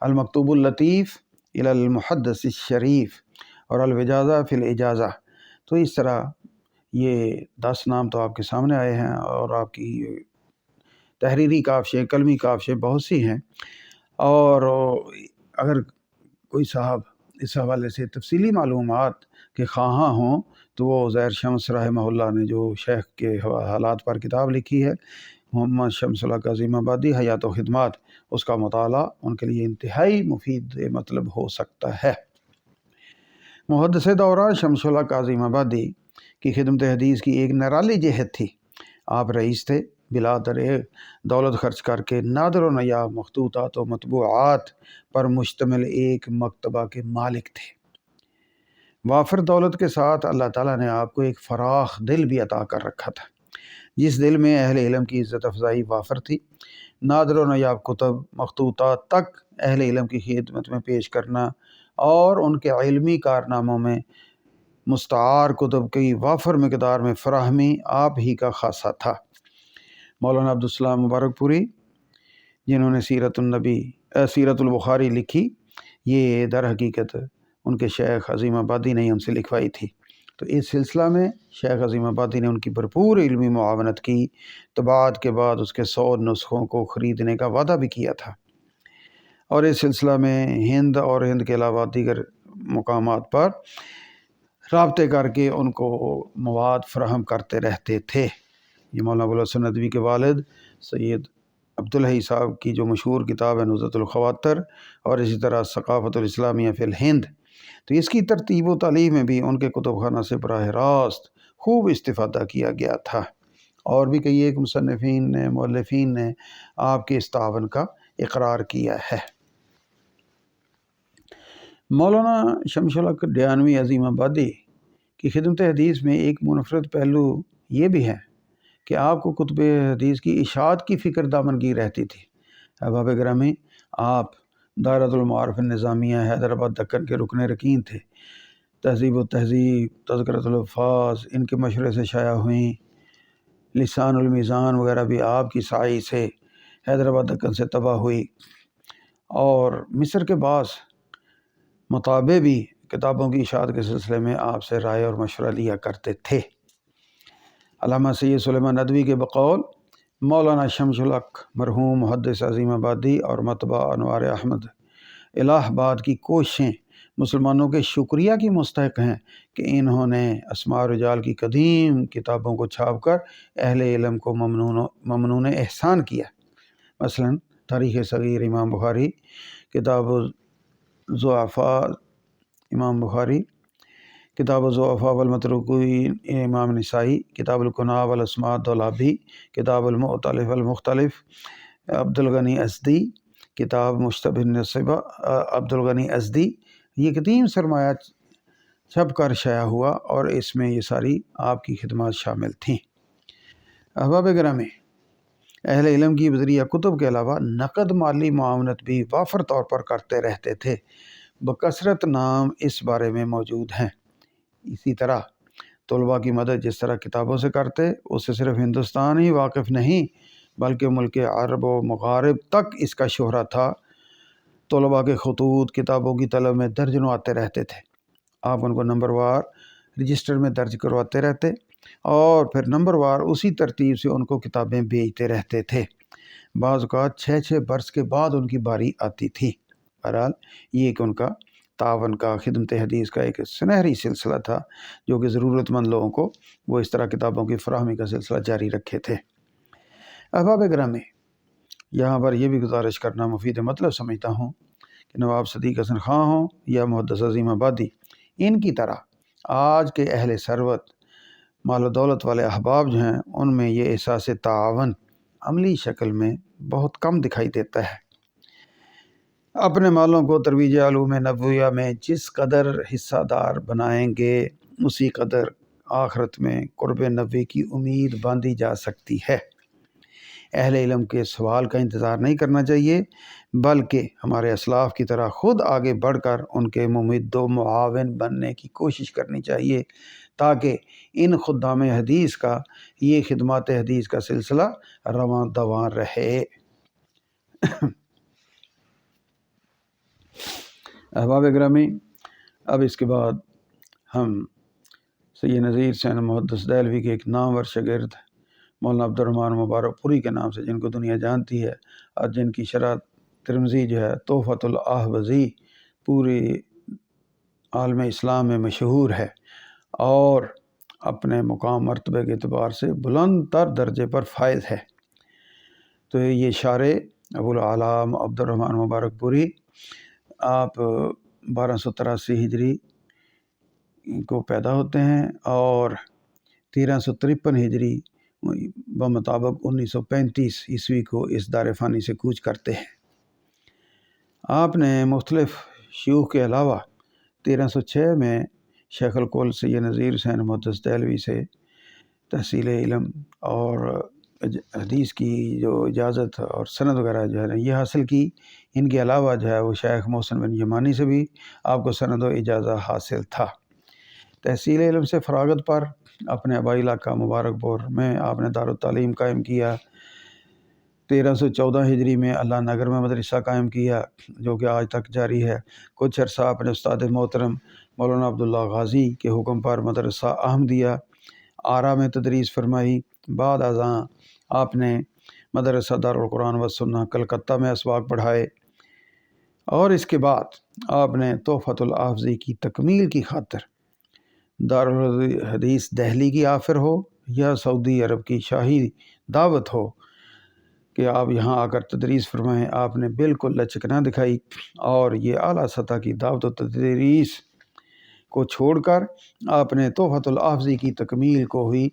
المکتوب اللطیف الی المحدث الشریف، اور الوجازہ فی الاجازہ۔ تو اس طرح یہ 10 نام تو آپ کے سامنے آئے ہیں، اور آپ کی تحریری کاوشیں، قلمی کاوشیں بہت سی ہیں، اور اگر کوئی صاحب اس حوالے سے تفصیلی معلومات کے خواہاں ہوں تو وہ عزیر شمس رحمہ اللہ نے جو شیخ کے حالات پر کتاب لکھی ہے، محمد شمس الحق عظیم آبادی حیات و خدمات، اس کا مطالعہ ان کے لیے انتہائی مفید مطلب ہو سکتا ہے۔ محدث دورہ شمس الحق عظیم آبادی کی خدمت حدیث کی ایک نرالی جہت تھی۔ آپ رئیس تھے، بلا دریغ دولت خرچ کر کے نادر و نایاب مخطوطات و مطبوعات پر مشتمل ایک مکتبہ کے مالک تھے۔ وافر دولت کے ساتھ اللہ تعالیٰ نے آپ کو ایک فراخ دل بھی عطا کر رکھا تھا، جس دل میں اہل علم کی عزت افزائی وافر تھی۔ نادر و نایاب کتب مخطوطات تک اہل علم کی خدمت میں پیش کرنا اور ان کے علمی کارناموں میں مستعار کتب کی وافر مقدار میں فراہمی آپ ہی کا خاصہ تھا۔ مولانا عبدالسلام مبارک پوری، جنہوں نے سیرت البخاری لکھی، یہ در حقیقت ان کے شیخ عظیم آبادی نے ان سے لکھوائی تھی۔ تو اس سلسلہ میں شیخ عظیم آبادی نے ان کی بھرپور علمی معاونت کی، طباعت کے بعد اس کے 100 نسخوں کو خریدنے کا وعدہ بھی کیا تھا، اور اس سلسلہ میں ہند اور ہند کے علاوہ دیگر مقامات پر رابطے کر کے ان کو مواد فراہم کرتے رہتے تھے۔ یہ مولانا ابوالحسن ندوی کے والد سید عبدالحی صاحب کی جو مشہور کتاب ہے نزہۃ الخواطر، اور اسی طرح ثقافت الاسلامیہ فی الہند، تو اس کی ترتیب و تعلیم میں بھی ان کے کتب خانہ سے براہ راست خوب استفادہ کیا گیا تھا، اور بھی کئی ایک مصنفین نے، مؤلفین نے آپ کے اس تعاون کا اقرار کیا ہے۔ مولانا شمس الحق ڈیانوی عظیم آبادی کی خدمت حدیث میں ایک منفرد پہلو یہ بھی ہے کہ آپ کو کتب حدیث کی اشاعت کی فکر دامنگیر رہتی تھی۔ احباب گرامی، آپ دائرۃ المعارف النظامیہ حیدرآباد دکن کے رکن رکین تھے۔ تہذیب و تہذیب، تذکرۃ الحفاظ ان کے مشورے سے شائع ہوئیں، لسان المیزان وغیرہ بھی آپ کی سعی سے حیدرآباد دکن سے طبع ہوئی، اور مصر کے بعض مطابع بھی کتابوں کی اشاعت کے سلسلے میں آپ سے رائے اور مشورہ لیا کرتے تھے۔ علامہ سید سلیمان ندوی کے بقول مولانا شمس الحق مرحوم محدث عظیم آبادی اور مطبع انوار احمد الہ آباد کی کوششیں مسلمانوں کے شکریہ کی مستحق ہیں کہ انہوں نے اسماء رجال کی قدیم کتابوں کو چھاپ کر اہل علم کو ممنون احسان کیا۔ مثلا تاریخ صغیر امام بخاری، کتاب الضعفاء امام بخاری، کتاب الضعفاء والمتروکین امام نسائی، کتاب الکناء والاسماء دولابی، کتاب المختلف والمختلف عبد الغنی ازدی، کتاب مشتبہ النسبہ عبد الغنی ازدی، یہ قدیم سرمایہ چھپ کر شائع ہوا اور اس میں یہ ساری آپ کی خدمات شامل تھیں۔ احباب گرامی، اہل علم کی بذریعہ کتب کے علاوہ نقد مالی معاونت بھی وافر طور پر کرتے رہتے تھے، بکثرت نام اس بارے میں موجود ہیں۔ اسی طرح طلباء کی مدد جس طرح کتابوں سے کرتے، اس سے صرف ہندوستان ہی واقف نہیں بلکہ ملک عرب و مغارب تک اس کا شہرہ تھا۔ طلباء کے خطوط کتابوں کی طلب میں درجنوں آتے رہتے تھے۔ آپ ان کو نمبر وار رجسٹر میں درج کرواتے رہتے اور پھر نمبر وار اسی ترتیب سے ان کو کتابیں بھیجتے رہتے تھے۔ بعض اوقات 6 برس کے بعد ان کی باری آتی تھی۔ بہرحال یہ ایک ان کا تعاون کا، خدمت حدیث کا ایک سنہری سلسلہ تھا جو کہ ضرورت مند لوگوں کو وہ اس طرح کتابوں کی فراہمی کا سلسلہ جاری رکھے تھے۔ احباب گرامی، یہاں پر یہ بھی گزارش کرنا مفید مطلب سمجھتا ہوں کہ نواب صدیق حسن خان ہوں یا محدث عظیم آبادی، ان کی طرح آج کے اہل ثروت مال و دولت والے احباب جو ہیں ان میں یہ احساس تعاون عملی شکل میں بہت کم دکھائی دیتا ہے۔ اپنے مالوں کو ترویج علوم نبویہ میں جس قدر حصہ دار بنائیں گے اسی قدر آخرت میں قرب نبوی کی امید باندھی جا سکتی ہے۔ اہل علم کے سوال کا انتظار نہیں کرنا چاہیے بلکہ ہمارے اسلاف کی طرح خود آگے بڑھ کر ان کے ممد و معاون بننے کی کوشش کرنی چاہیے تاکہ ان خدام حدیث کا یہ خدمات حدیث کا سلسلہ رواں دواں رہے۔ احباب گرامی، اب اس کے بعد ہم سید نذیر حسین محدث دہلوی کے ایک نامور شاگرد مولانا عبد الرحمن مبارک پوری کے نام سے، جن کو دنیا جانتی ہے اور جن کی شرح ترمذی جو ہے تحفۃ الاحوذی پوری عالم اسلام میں مشہور ہے اور اپنے مقام مرتبے کے اعتبار سے بلند تر درجے پر فائز ہے۔ تو یہ شارع ابو العالم عبد الرحمن مبارک پوری آپ 1283 ہجری کو پیدا ہوتے ہیں اور 1353 ہجری بمطابق 1935 عیسوی کو اس دار فانی سے کوچ کرتے ہیں۔ آپ نے مختلف شیوخ کے علاوہ 1306 میں شیخ القول سید نذیر حسین محدث دہلوی سے تحصیل علم اور حدیث کی جو اجازت اور سند وغیرہ جو ہے یہ حاصل کی۔ ان کے علاوہ جو ہے وہ شیخ محسن بن یمانی سے بھی آپ کو سند و اجازت حاصل تھا۔ تحصیل علم سے فراغت پر اپنے آبائی علاقہ مبارک پور میں آپ نے دارالتعلیم قائم کیا۔ 1314 ہجری میں اللہ نگر میں مدرسہ قائم کیا جو کہ آج تک جاری ہے۔ کچھ عرصہ اپنے استاد محترم مولانا عبداللہ غازی کے حکم پر مدرسہ احمدیہ آرا میں تدریس فرمائی۔ بعد ازاں آپ نے مدرسہ دارالقرآن والسنہ کلکتہ میں اسباق پڑھائے اور اس کے بعد آپ نے تحفۃ الاحوذی کی تکمیل کی خاطر دارالحدیث دہلی کی آفر ہو یا سعودی عرب کی شاہی دعوت ہو کہ آپ یہاں آ کر تدریس فرمائیں، آپ نے بالکل لچک نہ دکھائی اور یہ اعلیٰ سطح کی دعوت و تدریس کو چھوڑ کر آپ نے تحفۃ الاحوذی کی تکمیل کو ہی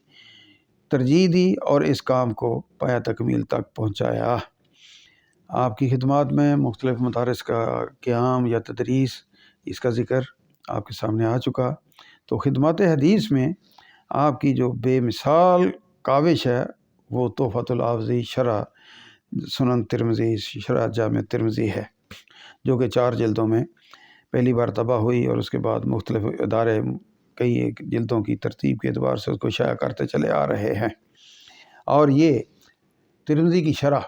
ترجیح دی اور اس کام کو پایہ تکمیل تک پہنچایا۔ آپ کی خدمات میں مختلف مدارس کا قیام یا تدریس، اس کا ذکر آپ کے سامنے آ چکا۔ تو خدمات حدیث میں آپ کی جو بے مثال کاوش ہے وہ تحفۃ الاحوذی شرح سنن ترمذی، شرح جامع ترمذی ہے جو کہ 4 جلدوں میں پہلی بار طبع ہوئی اور اس کے بعد مختلف ادارے کئی ایک جلدوں کی ترتیب کے اعتبار سے اس کو شائع کرتے چلے آ رہے ہیں۔ اور یہ ترمذی کی شرح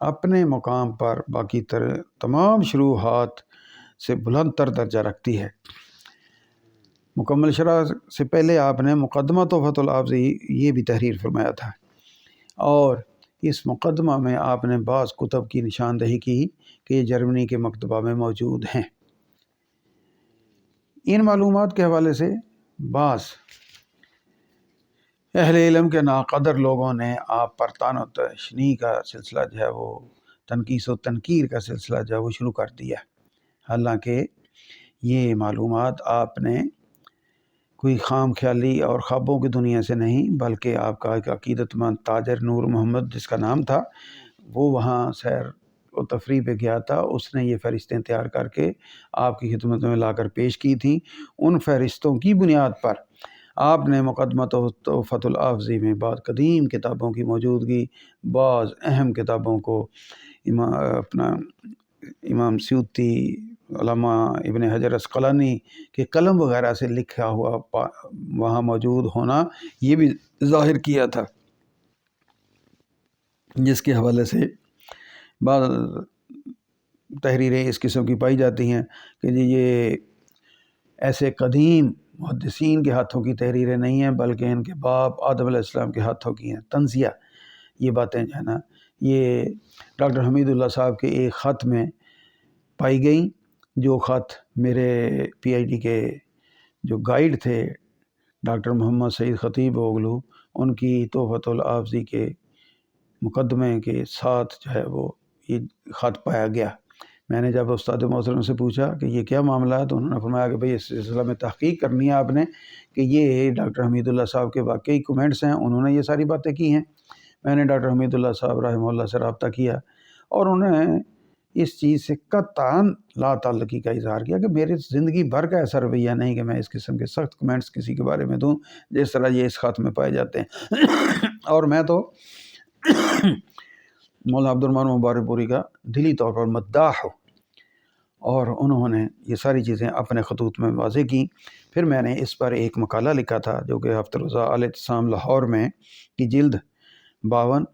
اپنے مقام پر باقی تمام شروحات سے بلند تر درجہ رکھتی ہے۔ مکمل شرح سے پہلے آپ نے مقدمہ تحفۃ الاحوذی یہ بھی تحریر فرمایا تھا اور اس مقدمہ میں آپ نے بعض کتب کی نشاندہی کی کہ یہ جرمنی کے مکتبہ میں موجود ہیں۔ ان معلومات کے حوالے سے بعض اہل علم کے ناقدر لوگوں نے آپ پر طعن و تشنیع کا سلسلہ جو ہے وہ تنقیص و تنکیر کا سلسلہ جو ہے وہ شروع کر دیا، حالانکہ یہ معلومات آپ نے کوئی خام خیالی اور خوابوں کی دنیا سے نہیں بلکہ آپ کا ایک عقیدت مند تاجر نور محمد جس کا نام تھا، وہ وہاں سیر و تفریح پہ گیا تھا، اس نے یہ فہرستیں تیار کر کے آپ کی خدمت میں لا کر پیش کی تھیں۔ ان فہرستوں کی بنیاد پر آپ نے مقدمہ تحفۃ الافضی میں بعض قدیم کتابوں کی موجودگی، بعض اہم کتابوں کو امام سیوطی، علامہ ابن حجر عسقلانی کے قلم وغیرہ سے لکھا ہوا وہاں موجود ہونا یہ بھی ظاہر کیا تھا، جس کے حوالے سے بعض تحریریں اس قسم کی پائی جاتی ہیں کہ جی یہ ایسے قدیم محدثین کے ہاتھوں کی تحریریں نہیں ہیں بلکہ ان کے باپ آدم علیہ السلام کے ہاتھوں کی ہیں، طنزیہ یہ باتیں جو ہے نا یہ ڈاکٹر حمید اللہ صاحب کے ایک خط میں پائی گئیں، جو خط میرے پی ایچ ڈی کے جو گائیڈ تھے ڈاکٹر محمد سعید خطیب اوغلو، ان کی تحفۃ الافضی کے مقدمے کے ساتھ جو ہے وہ یہ خط پایا گیا۔ میں نے جب استاد محترم سے پوچھا کہ یہ کیا معاملہ ہے تو انہوں نے فرمایا کہ بھئی اس سلسلہ میں تحقیق کرنی ہے آپ نے کہ یہ ڈاکٹر حمید اللہ صاحب کے واقعی کومنٹس ہیں، انہوں نے یہ ساری باتیں کی ہیں۔ میں نے ڈاکٹر حمید اللہ صاحب رحمہ اللہ سے رابطہ کیا اور انہوں نے اس چیز سے قطعاً لا تعلقی کا اظہار کیا کہ میری زندگی بھر کا ایسا رویہ نہیں کہ میں اس قسم کے سخت کمنٹس کسی کے بارے میں دوں جس طرح یہ اس خط میں پائے جاتے ہیں۔ اور میں تو مولانا عبد الرحمن مبارک پوری کا دلی طور پر مداح ہوں، اور انہوں نے یہ ساری چیزیں اپنے خطوط میں واضح کی۔ پھر میں نے اس پر ایک مقالہ لکھا تھا جو کہ ہفتہ روزہ الاعتصام لاہور میں کی جلد 52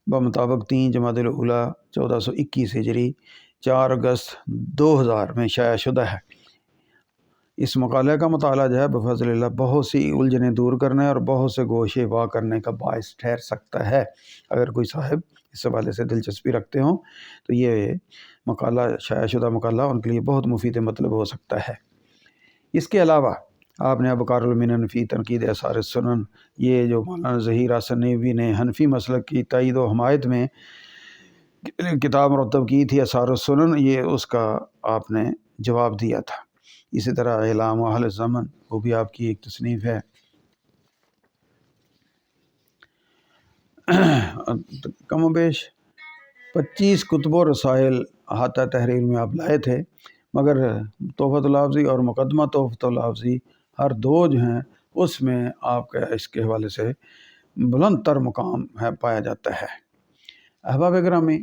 بمطابق 3 جمادی الاولیٰ 1421 ہجری 4 اگست 2000 میں شائع شدہ ہے۔ اس مقالے کا مطالعہ جو ہے بفضل اللہ بہت سی الجھنیں دور کرنے اور بہت سے گوشے وا کرنے کا باعث ٹھہر سکتا ہے۔ اگر کوئی صاحب اس حوالے سے دلچسپی رکھتے ہوں تو یہ مقالہ شائع شدہ مقالہ ان کے لیے بہت مفید مطلب ہو سکتا ہے۔ اس کے علاوہ آپ نے ابکار المنن فی تنقید آثار السنن، یہ جو مولانا ظہیر حسن نبوی نے حنفی مسلک کی تائید و حمایت میں کتاب مرتب کی تھی آثار السنن، یہ اس کا آپ نے جواب دیا تھا۔ اسی طرح اعلام اہل الزمن، وہ بھی آپ کی ایک تصنیف ہے۔ کم و بیش 25 کتب و رسائل احاطہ تحریر میں آپ لائے تھے، مگر تحفۃ الافضی اور مقدمہ تحفۃ الافضی ہر دو جو ہیں اس میں آپ کا اس کے حوالے سے بلند تر مقام ہے پایا جاتا ہے۔ احباب گرامی،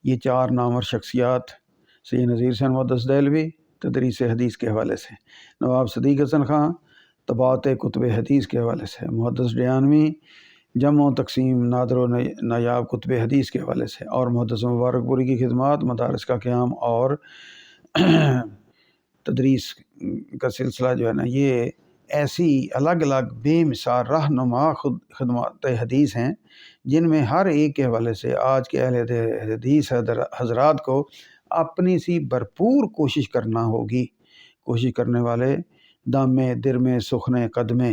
یہ 4 نامور شخصیات سید نذیر حسین محدث دہلوی تدریس حدیث کے حوالے سے، نواب صدیق حسن خان طباعت کتب حدیث کے حوالے سے، محدث ڈیانوی جمع و تقسیم نادر و نایاب کتب حدیث کے حوالے سے، اور محدث مبارک پوری کی خدمات، مدارس کا قیام اور تدریس کا سلسلہ جو ہے نا یہ ایسی الگ الگ بے مثال رہنما خدمات حدیث ہیں جن میں ہر ایک کے حوالے سے آج کے اہل حدیث حضرات کو اپنی سی بھرپور کوشش کرنا ہوگی۔ کوشش کرنے والے دامے درمے سخنے قدمے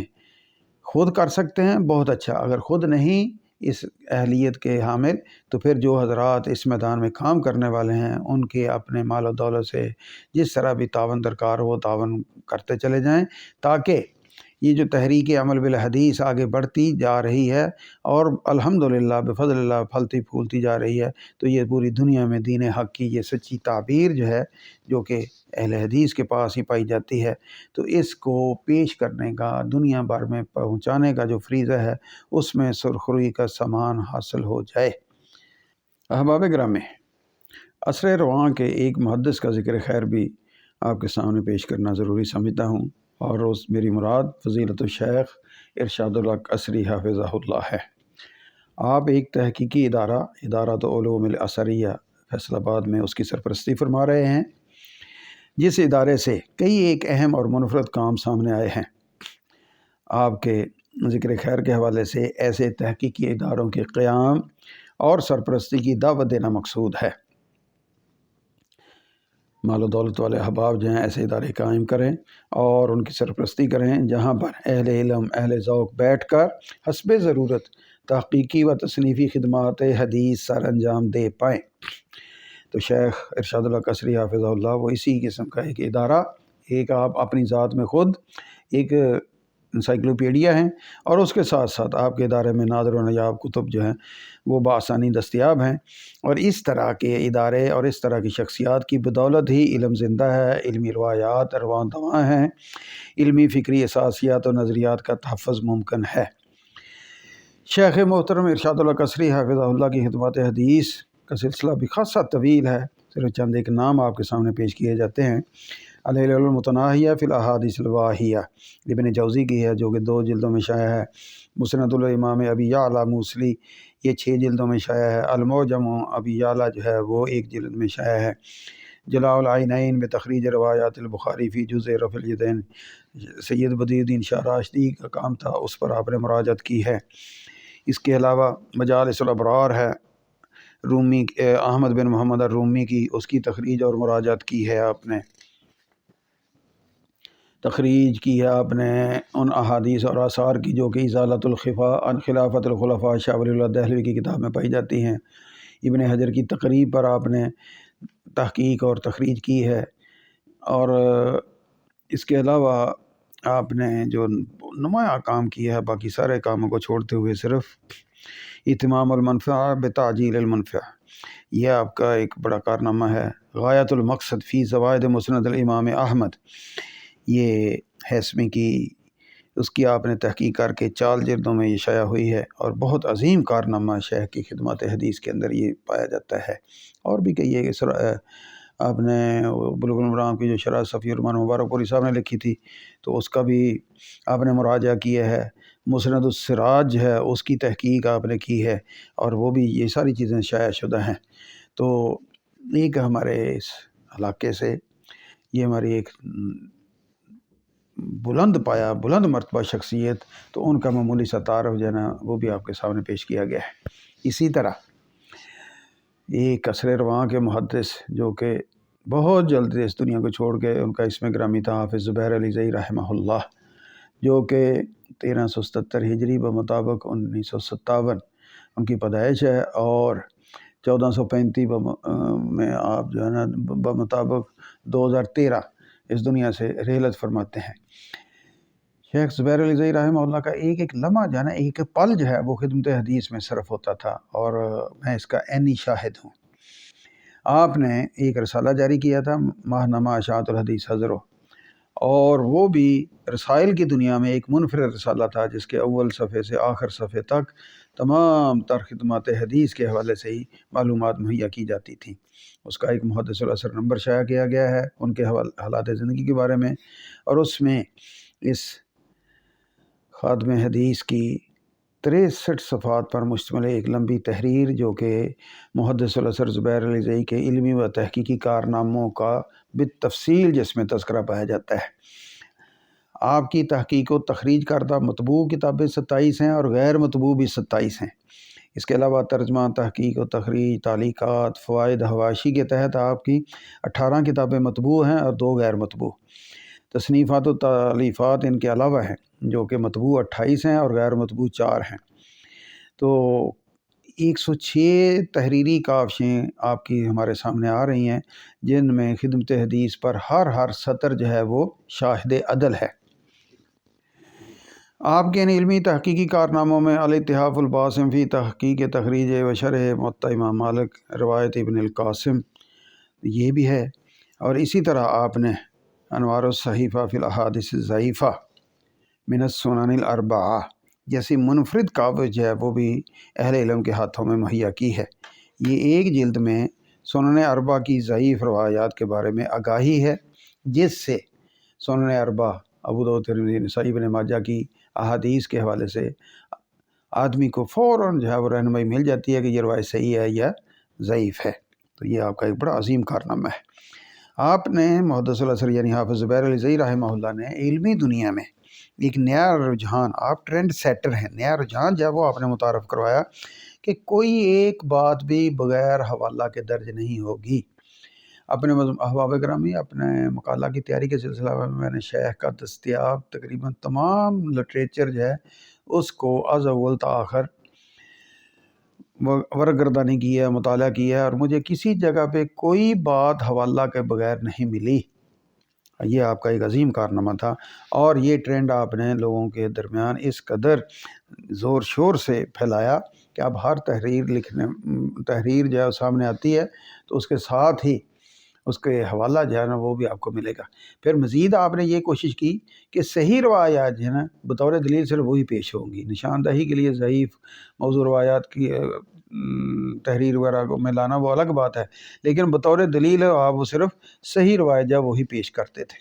خود کر سکتے ہیں، بہت اچھا۔ اگر خود نہیں اس اہلیت کے حامل تو پھر جو حضرات اس میدان میں کام کرنے والے ہیں ان کے اپنے مال و دولت سے جس طرح بھی تعاون درکار ہو تعاون کرتے چلے جائیں، تاکہ یہ جو تحریک عمل بالحدیث آگے بڑھتی جا رہی ہے اور الحمدللہ بفضل اللہ پھلتی پھولتی جا رہی ہے، تو یہ پوری دنیا میں دین حق کی یہ سچی تعبیر جو ہے جو کہ اہل حدیث کے پاس ہی پائی جاتی ہے، تو اس کو پیش کرنے کا دنیا بھر میں پہنچانے کا جو فریضہ ہے اس میں سرخروئی کا سامان حاصل ہو جائے۔ احباب گرامی، عصر رواں کے ایک محدث کا ذکر خیر بھی آپ کے سامنے پیش کرنا ضروری سمجھتا ہوں، اور اس میری مراد فضیلت الشیخ ارشاد الحق عصری حافظہ اللہ ہے۔ آپ ایک تحقیقی ادارۃ علوم الاثریہ فیصل آباد میں اس کی سرپرستی فرما رہے ہیں، جس ادارے سے کئی ایک اہم اور منفرد کام سامنے آئے ہیں۔ آپ کے ذکر خیر کے حوالے سے ایسے تحقیقی اداروں کے قیام اور سرپرستی کی دعوت دینا مقصود ہے۔ مال و دولت والے احباب جو ہیں ایسے ادارے قائم کریں اور ان کی سرپرستی کریں جہاں پر اہل علم اہل ذوق بیٹھ کر حسب ضرورت تحقیقی و تصنیفی خدمات حدیث سر انجام دے پائیں۔ تو شیخ ارشاد اللہ قصری حافظہ اللہ وہ اسی قسم کا ایک ادارہ، ایک آپ اپنی ذات میں خود ایک انسائکلوپیڈیا ہیں، اور اس کے ساتھ ساتھ آپ کے ادارے میں نادر و نیاب کتب جو ہیں وہ بآسانی دستیاب ہیں، اور اس طرح کے ادارے اور اس طرح کی شخصیات کی بدولت ہی علم زندہ ہے، علمی روایات رواں دواں ہیں، علمی فکری اساسیات و نظریات کا تحفظ ممکن ہے۔ شیخ محترم ارشاد اللہ قصری حافظہ اللہ کی خدمات حدیث کا سلسلہ بھی خاصا طویل ہے، صرف چند ایک نام آپ کے سامنے پیش کیے جاتے ہیں۔ العلل المتناہیہ فی الاحادیث الواہیہ ابن جوزی کی ہے، جو کہ 2 جلدوں میں شائع ہے۔ مسند الامام ابی یعلا موصلی یہ 6 جلدوں میں شائع ہے۔ المعجم ابی یعلا جو ہے وہ 1 جلد میں شائع ہے۔ جلاء العینین بتخریج روایات البخاری فی جزء رفع الیدین سید بدیع الدین شاہ راشدی کا کام تھا، اس پر آپ نے مراجعت کی ہے۔ اس کے علاوہ مجالس الابرار ہے رومی احمد بن محمد الرومی کی، اس کی تخریج اور مراجعت کی ہے آپ نے، تخریج کی ہے آپ نے ان احادیث اور آثار کی جو کہ ازالۃ الخفا عن خلافت الخلفاء شاہ ولی اللہ دہلوی کی کتاب میں پائی جاتی ہیں۔ ابن حجر کی تقریب پر آپ نے تحقیق اور تخریج کی ہے، اور اس کے علاوہ آپ نے جو نمایاں کام کیا ہے باقی سارے کاموں کو چھوڑتے ہوئے صرف اتمام المنفع بتعجیل المنفع، یہ آپ کا ایک بڑا کارنامہ ہے۔ غایت المقصد فی زوائد مسند الامام احمد، یہ ہیثمی کی اس کی آپ نے تحقیق کر کے 4 جلدوں میں یہ شائع ہوئی ہے، اور بہت عظیم کارنامہ شیخ کی خدمات حدیث کے اندر یہ پایا جاتا ہے۔ اور بھی کئی ہے کہ آپ نے بلوغ المرام کی جو شرح صفی الرحمن مبارک پوری صاحب نے لکھی تھی تو اس کا بھی آپ نے مراجعہ کیا ہے۔ مسند السراج ہے، اس کی تحقیق آپ نے کی ہے، اور وہ بھی یہ ساری چیزیں شائع شدہ ہیں۔ تو ایک ہمارے اس علاقے سے یہ ہماری ایک بلند پایا بلند مرتبہ شخصیت، تو ان کا معمولی سا تعارف جو ہے نا وہ بھی آپ کے سامنے پیش کیا گیا ہے۔ اسی طرح ایک قصر رواں کے محدث جو کہ بہت جلد اس دنیا کو چھوڑ کے، ان کا اسم گرامی تھا حافظ زبیر علی زئی رحمہ اللہ، جو کہ 1377 ہجری بمطابق 1957 ان کی پیدائش ہے، اور 1435 میں آپ جو ہے نا بمطابق 2013 اس دنیا سے رحلت فرماتے ہیں۔ شیخ زبیر علی زئی رحمہ اللہ کا ایک ایک لمحہ جو ہے نا، ایک پل جو ہے وہ خدمت حدیث میں صرف ہوتا تھا، اور میں اس کا عینی شاہد ہوں۔ آپ نے ایک رسالہ جاری کیا تھا ماہنامہ اشاعت الحدیث حضرو، اور وہ بھی رسائل کی دنیا میں ایک منفرد رسالہ تھا، جس کے اول صفحے سے آخر صفحے تک تمام تر خدمات حدیث کے حوالے سے ہی معلومات مہیا کی جاتی تھیں۔ اس کا ایک محدث الاثر نمبر شائع کیا گیا ہے ان کے حالات زندگی کے بارے میں، اور اس میں اس خادم حدیث کی 63 صفحات پر مشتمل ایک لمبی تحریر، جو کہ محدث الاثر زبیر علی زئی کے علمی و تحقیقی کارناموں کا بالتفصیل جس میں تذکرہ پایا جاتا ہے۔ آپ کی تحقیق و تخریج کردہ مطبوع کتابیں 27 ہیں، اور غیر مطبوع بھی 27 ہیں۔ اس کے علاوہ ترجمہ، تحقیق و تخریج، تعلیقات، فوائد، حواشی کے تحت آپ کی 18 کتابیں مطبوع ہیں اور 2 غیر مطبوع۔ تصنیفات و تالیفات ان کے علاوہ ہیں، جو کہ مطبوع 28 ہیں اور غیر مطبوع 4 ہیں۔ تو 106 تحریری کاوشیں آپ کی ہمارے سامنے آ رہی ہیں، جن میں خدمت حدیث پر ہر سطر جو ہے وہ شاہد عدل ہے۔ آپ کے ان علمی تحقیقی کارناموں میں الاتحاف الباسم فی تحقیق تخریج و شرح موطا امام مالک روایت ابن القاسم یہ بھی ہے، اور اسی طرح آپ نے انوار الصحیفہ فی الاحادث الضعیفہ من السنن الاربعہ جیسی منفرد کاوش جو ہے وہ بھی اہل علم کے ہاتھوں میں مہیا کی ہے۔ یہ 1 جلد میں سنن اربعہ کی ضعیف روایات کے بارے میں آگاہی ہے، جس سے سنن اربعہ ابو داؤد ترمذی نسائی ابن ماجہ کی احادیث کے حوالے سے آدمی کو فوراً جو ہے وہ رہنمائی مل جاتی ہے کہ یہ روایت صحیح ہے یا ضعیف ہے۔ تو یہ آپ کا ایک بڑا عظیم کارنامہ ہے۔ آپ نے محدث الاثر یعنی حافظ زبیر علی زئی رحمہ اللہ نے علمی دنیا میں ایک نیا رجحان، آپ ٹرینڈ سیٹر ہیں، نیا رجحان جو ہے وہ آپ نے متعارف کروایا کہ کوئی ایک بات بھی بغیر حوالہ کے درج نہیں ہوگی۔ اپنے احباب گرامی، اپنے مقالہ کی تیاری کے سلسلہ میں نے شیخ کا دستیاب تقریباً تمام لٹریچر جو ہے اس کو از اول تا آخر ورگردانی کی ہے، مطالعہ کیا ہے، اور مجھے کسی جگہ پہ کوئی بات حوالہ کے بغیر نہیں ملی۔ یہ آپ کا ایک عظیم کارنامہ تھا، اور یہ ٹرینڈ آپ نے لوگوں کے درمیان اس قدر زور شور سے پھیلایا کہ اب ہر تحریر جو ہے سامنے آتی ہے تو اس کے ساتھ ہی اس کے حوالہ جو ہے نا وہ بھی آپ کو ملے گا۔ پھر مزید آپ نے یہ کوشش کی کہ صحیح روایات جو ہے نا بطور دلیل صرف وہی پیش ہوں گی، نشاندہی کے لیے ضعیف موضوع روایات کی تحریر وغیرہ کو میں لانا وہ الگ بات ہے، لیکن بطور دلیل آپ وہ صرف صحیح روایت جو وہی پیش کرتے تھے۔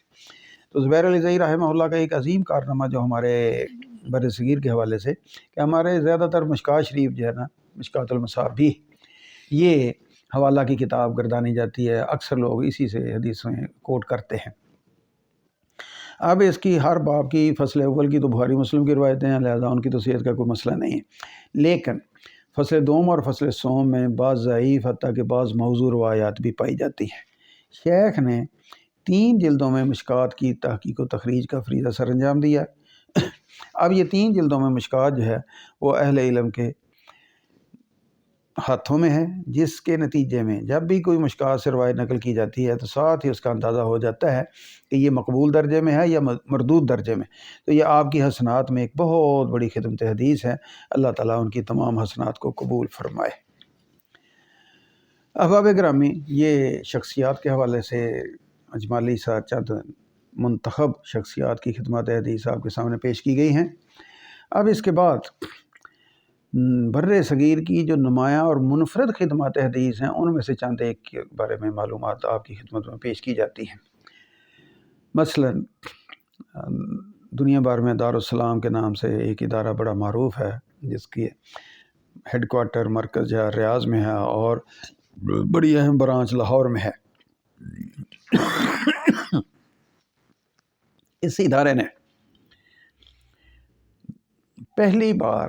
تو زبیر علی زئی رحمہ اللہ کا ایک عظیم کارنامہ جو ہمارے بر صغیر کے حوالے سے کہ ہمارے زیادہ تر مشکوٰۃ شریف جو ہے نا، مشکوٰۃ المصابیح، یہ حوالہ کی کتاب گردانی جاتی ہے، اکثر لوگ اسی سے حدیثیں کوٹ کرتے ہیں۔ اب اس کی ہر باب کی فصل اول کی تو بخاری مسلم کی روایتیں ہیں، لہذا ان کی توثیق کا کوئی مسئلہ نہیں ہے، لیکن فصل دوم اور فصل سوم میں بعض ضعیف حتیٰ کہ بعض موضوع روایات بھی پائی جاتی ہیں۔ شیخ نے 3 جلدوں میں مشکوٰۃ کی تحقیق و تخریج کا فریضہ سر انجام دیا۔ اب یہ 3 جلدوں میں مشکوٰۃ جو ہے وہ اہل علم کے ہاتھوں میں ہے، جس کے نتیجے میں جب بھی کوئی مشکوٰۃ سے روایت نقل کی جاتی ہے تو ساتھ ہی اس کا اندازہ ہو جاتا ہے کہ یہ مقبول درجے میں ہے یا مردود درجے میں۔ تو یہ آپ کی حسنات میں ایک بہت بڑی خدمت حدیث ہے، اللہ تعالیٰ ان کی تمام حسنات کو قبول فرمائے۔ احباب گرامی، یہ شخصیات کے حوالے سے اجمالی سا چند منتخب شخصیات کی خدمات حدیث آپ کے سامنے پیش کی گئی ہیں۔ اب اس کے بعد بر صغیر کی جو نمایاں اور منفرد خدمات حدیث ہیں ان میں سے چند ایک کے بارے میں معلومات آپ کی خدمت میں پیش کی جاتی ہیں۔ مثلا دنیا بھر میں دارالسلام کے نام سے ایک ادارہ بڑا معروف ہے، جس کی ہیڈ کوارٹر مرکز جو ریاض میں ہے اور بڑی اہم برانچ لاہور میں ہے۔ اس ادارے نے پہلی بار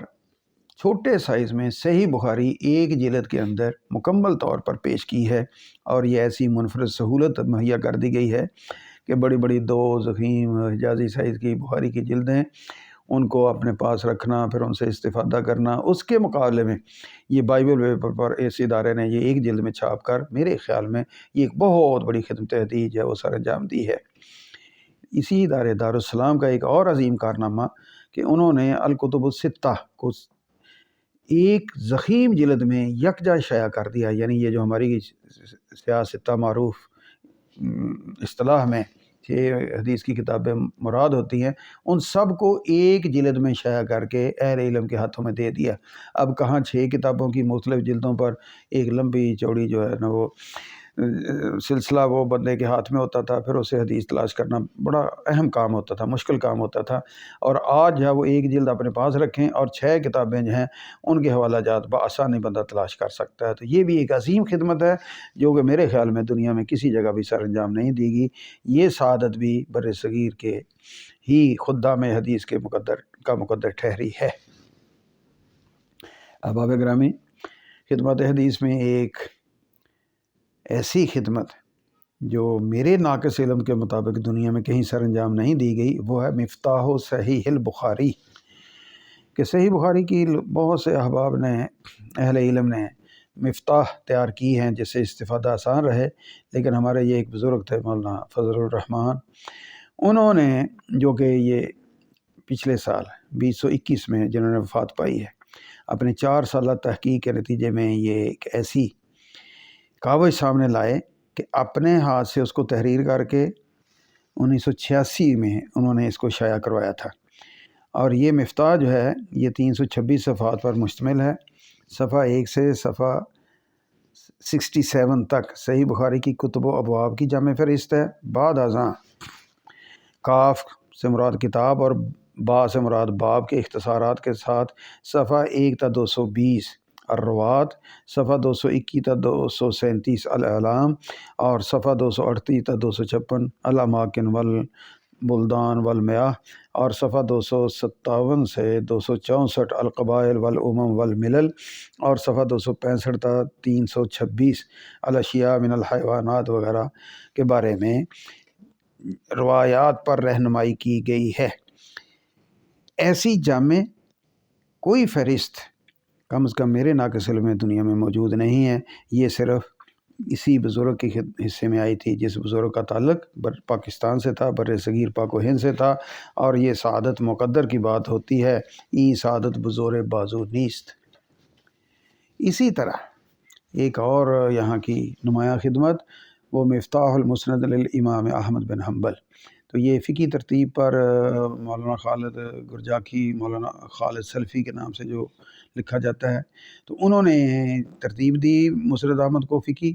چھوٹے سائز میں صحیح بخاری ایک جلد کے اندر مکمل طور پر پیش کی ہے، اور یہ ایسی منفرد سہولت مہیا کر دی گئی ہے کہ بڑی بڑی 2 ضخیم حجازی سائز کی بخاری کی جلدیں ان کو اپنے پاس رکھنا، پھر ان سے استفادہ کرنا، اس کے مقابلے میں یہ بائبل پیپر پر اس ادارے نے یہ ایک جلد میں چھاپ کر میرے خیال میں یہ ایک بہت بڑی خدمت حدیث ہے وہ سر انجام دی ہے۔ اسی ادارے دارالسلام کا ایک اور عظیم کارنامہ کہ انہوں نے الکتب الستہ کو ایک ضخیم جلد میں یکجا شائع کر دیا، یعنی یہ جو ہماری سیاستہ معروف اصطلاح میں 6 حدیث کی کتابیں مراد ہوتی ہیں، ان سب کو ایک جلد میں شائع کر کے اہل علم کے ہاتھوں میں دے دیا۔ اب کہاں 6 کتابوں کی مختلف جلدوں پر ایک لمبی چوڑی جو ہے نا وہ سلسلہ وہ بندے کے ہاتھ میں ہوتا تھا، پھر اسے حدیث تلاش کرنا بڑا اہم کام ہوتا تھا، مشکل کام ہوتا تھا، اور آج جو ہے وہ ایک جلد اپنے پاس رکھیں اور 6 کتابیں جو ہیں ان کے حوالہ جات بآسانی بندہ تلاش کر سکتا ہے۔ تو یہ بھی ایک عظیم خدمت ہے جو کہ میرے خیال میں دنیا میں کسی جگہ بھی سر انجام نہیں دی گی۔ یہ سعادت بھی بر صغیر کے ہی خدام حدیث کے مقدر ٹھہری ہے۔ احباب گرامی، خدمت حدیث میں ایک ایسی خدمت جو میرے ناقص علم کے مطابق دنیا میں کہیں سر انجام نہیں دی گئی، وہ ہے مفتاح صحیح البخاری، کہ صحیح بخاری کی بہت سے احباب نے، اہل علم نے مفتاح تیار کی ہیں جس سے استفادہ آسان رہے، لیکن ہمارے یہ ایک بزرگ تھے مولانا فضل الرحمان، انہوں نے جو کہ یہ پچھلے سال 2021 میں جنہوں نے وفات پائی ہے، اپنے 4 سالہ تحقیق کے نتیجے میں یہ ایک ایسی کاوش سامنے لائے کہ اپنے ہاتھ سے اس کو تحریر کر کے 1986 میں انہوں نے اس کو شائع کروایا تھا، اور یہ مفتاح جو ہے یہ 326 صفحات پر مشتمل ہے۔ صفحہ 1 سے صفحہ 67 تک صحیح بخاری کی کتب و ابواب کی جامع فہرست ہے۔ بعد ازاں کاف سے مراد کتاب اور با سے مراد باب کے اختصارات کے ساتھ صفحہ 1 تا 220 الروات، صفحہ 221 تا 237 الاعلام، اور صفحہ 238 تا 256 الاماکن بلدان والمیاہ، اور صفحہ 257 سے 264 القبائل والامم والملل، اور صفحہ 265 تا 326 الاشیاء من الحیوانات وغیرہ کے بارے میں روایات پر رہنمائی کی گئی ہے۔ ایسی جامع کوئی فہرست کم از کم میرے ناقص علم میں دنیا میں موجود نہیں ہے۔ یہ صرف اسی بزرگ کے حصے میں آئی تھی جس بزرگ کا تعلق پاکستان سے تھا، بر صغیر پاک و ہند سے تھا، اور یہ سعادت مقدر کی بات ہوتی ہے، ای سعادت بزور بازو نیست۔ اسی طرح ایک اور یہاں کی نمایاں خدمت وہ مفتاح المسند للامام احمد بن حنبل، تو یہ فقی ترتیب پر مولانا خالد گرجاکی، مولانا خالد سلفی کے نام سے جو لکھا جاتا ہے، تو انہوں نے ترتیب دی مسند احمد کو فقی،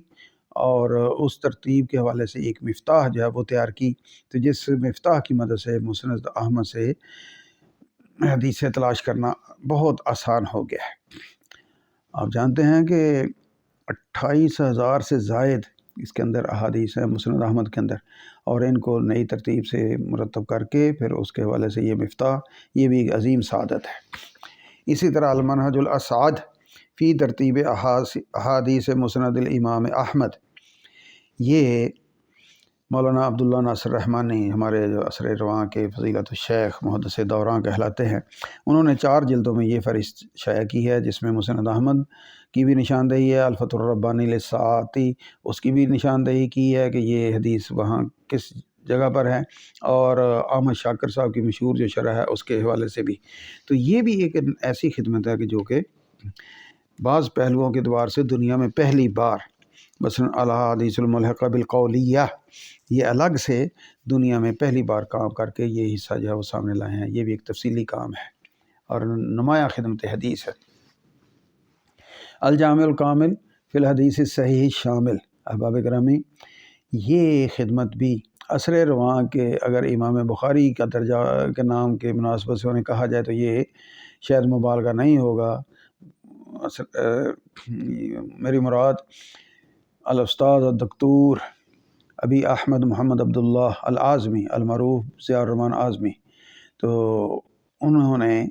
اور اس ترتیب کے حوالے سے ایک مفتاح جو ہے وہ تیار کی، تو جس مفتاح کی مدد سے مسند احمد سے حدیثیں تلاش کرنا بہت آسان ہو گیا ہے۔ آپ جانتے ہیں کہ 28,000 سے زائد اس کے اندر احادیث ہیں مسند احمد کے اندر، اور ان کو نئی ترتیب سے مرتب کر کے پھر اس کے حوالے سے یہ مفتاح، یہ بھی ایک عظیم سعادت ہے۔ اسی طرح المنہج الاسعد فی ترتیب احادیث مسند الامام احمد، یہ مولانا عبداللہ ناصر رحمانی، ہمارے جو عصر رواں کے فضیلت الشیخ محدث دوراں کہلاتے ہیں، انہوں نے 4 جلدوں میں یہ فہرست شائع کی ہے، جس میں مسند احمد کی بھی نشاندہی ہے، الفتح الربانی للساعتی اس کی بھی نشاندہی کی ہے کہ یہ حدیث وہاں کس جگہ پر ہے، اور احمد شاکر صاحب کی مشہور جو شرح ہے اس کے حوالے سے بھی۔ تو یہ بھی ایک ایسی خدمت ہے کہ جو کہ بعض پہلوؤں کے اعتبار سے دنیا میں پہلی بار، مثلا الاحادیث الملحقہ بالقولیہ، یہ الگ سے دنیا میں پہلی بار کام کر کے یہ حصہ جو ہے وہ سامنے لائے ہیں۔ یہ بھی ایک تفصیلی کام ہے اور نمایاں خدمت حدیث ہے۔ الجامع الکامل فی الحدیث الصحیح شامل، احباب گرامی، یہ خدمت بھی عصر رواں کے اگر امام بخاری کا درجہ کے نام کے مناسبت سے انہیں کہا جائے تو یہ شاید مبالغہ نہیں ہوگا۔ میری مراد الاستاذ الدکتور ابی احمد محمد عبداللہ العازمی المعروف ضیاء الرحمن اعظمی، تو انہوں نے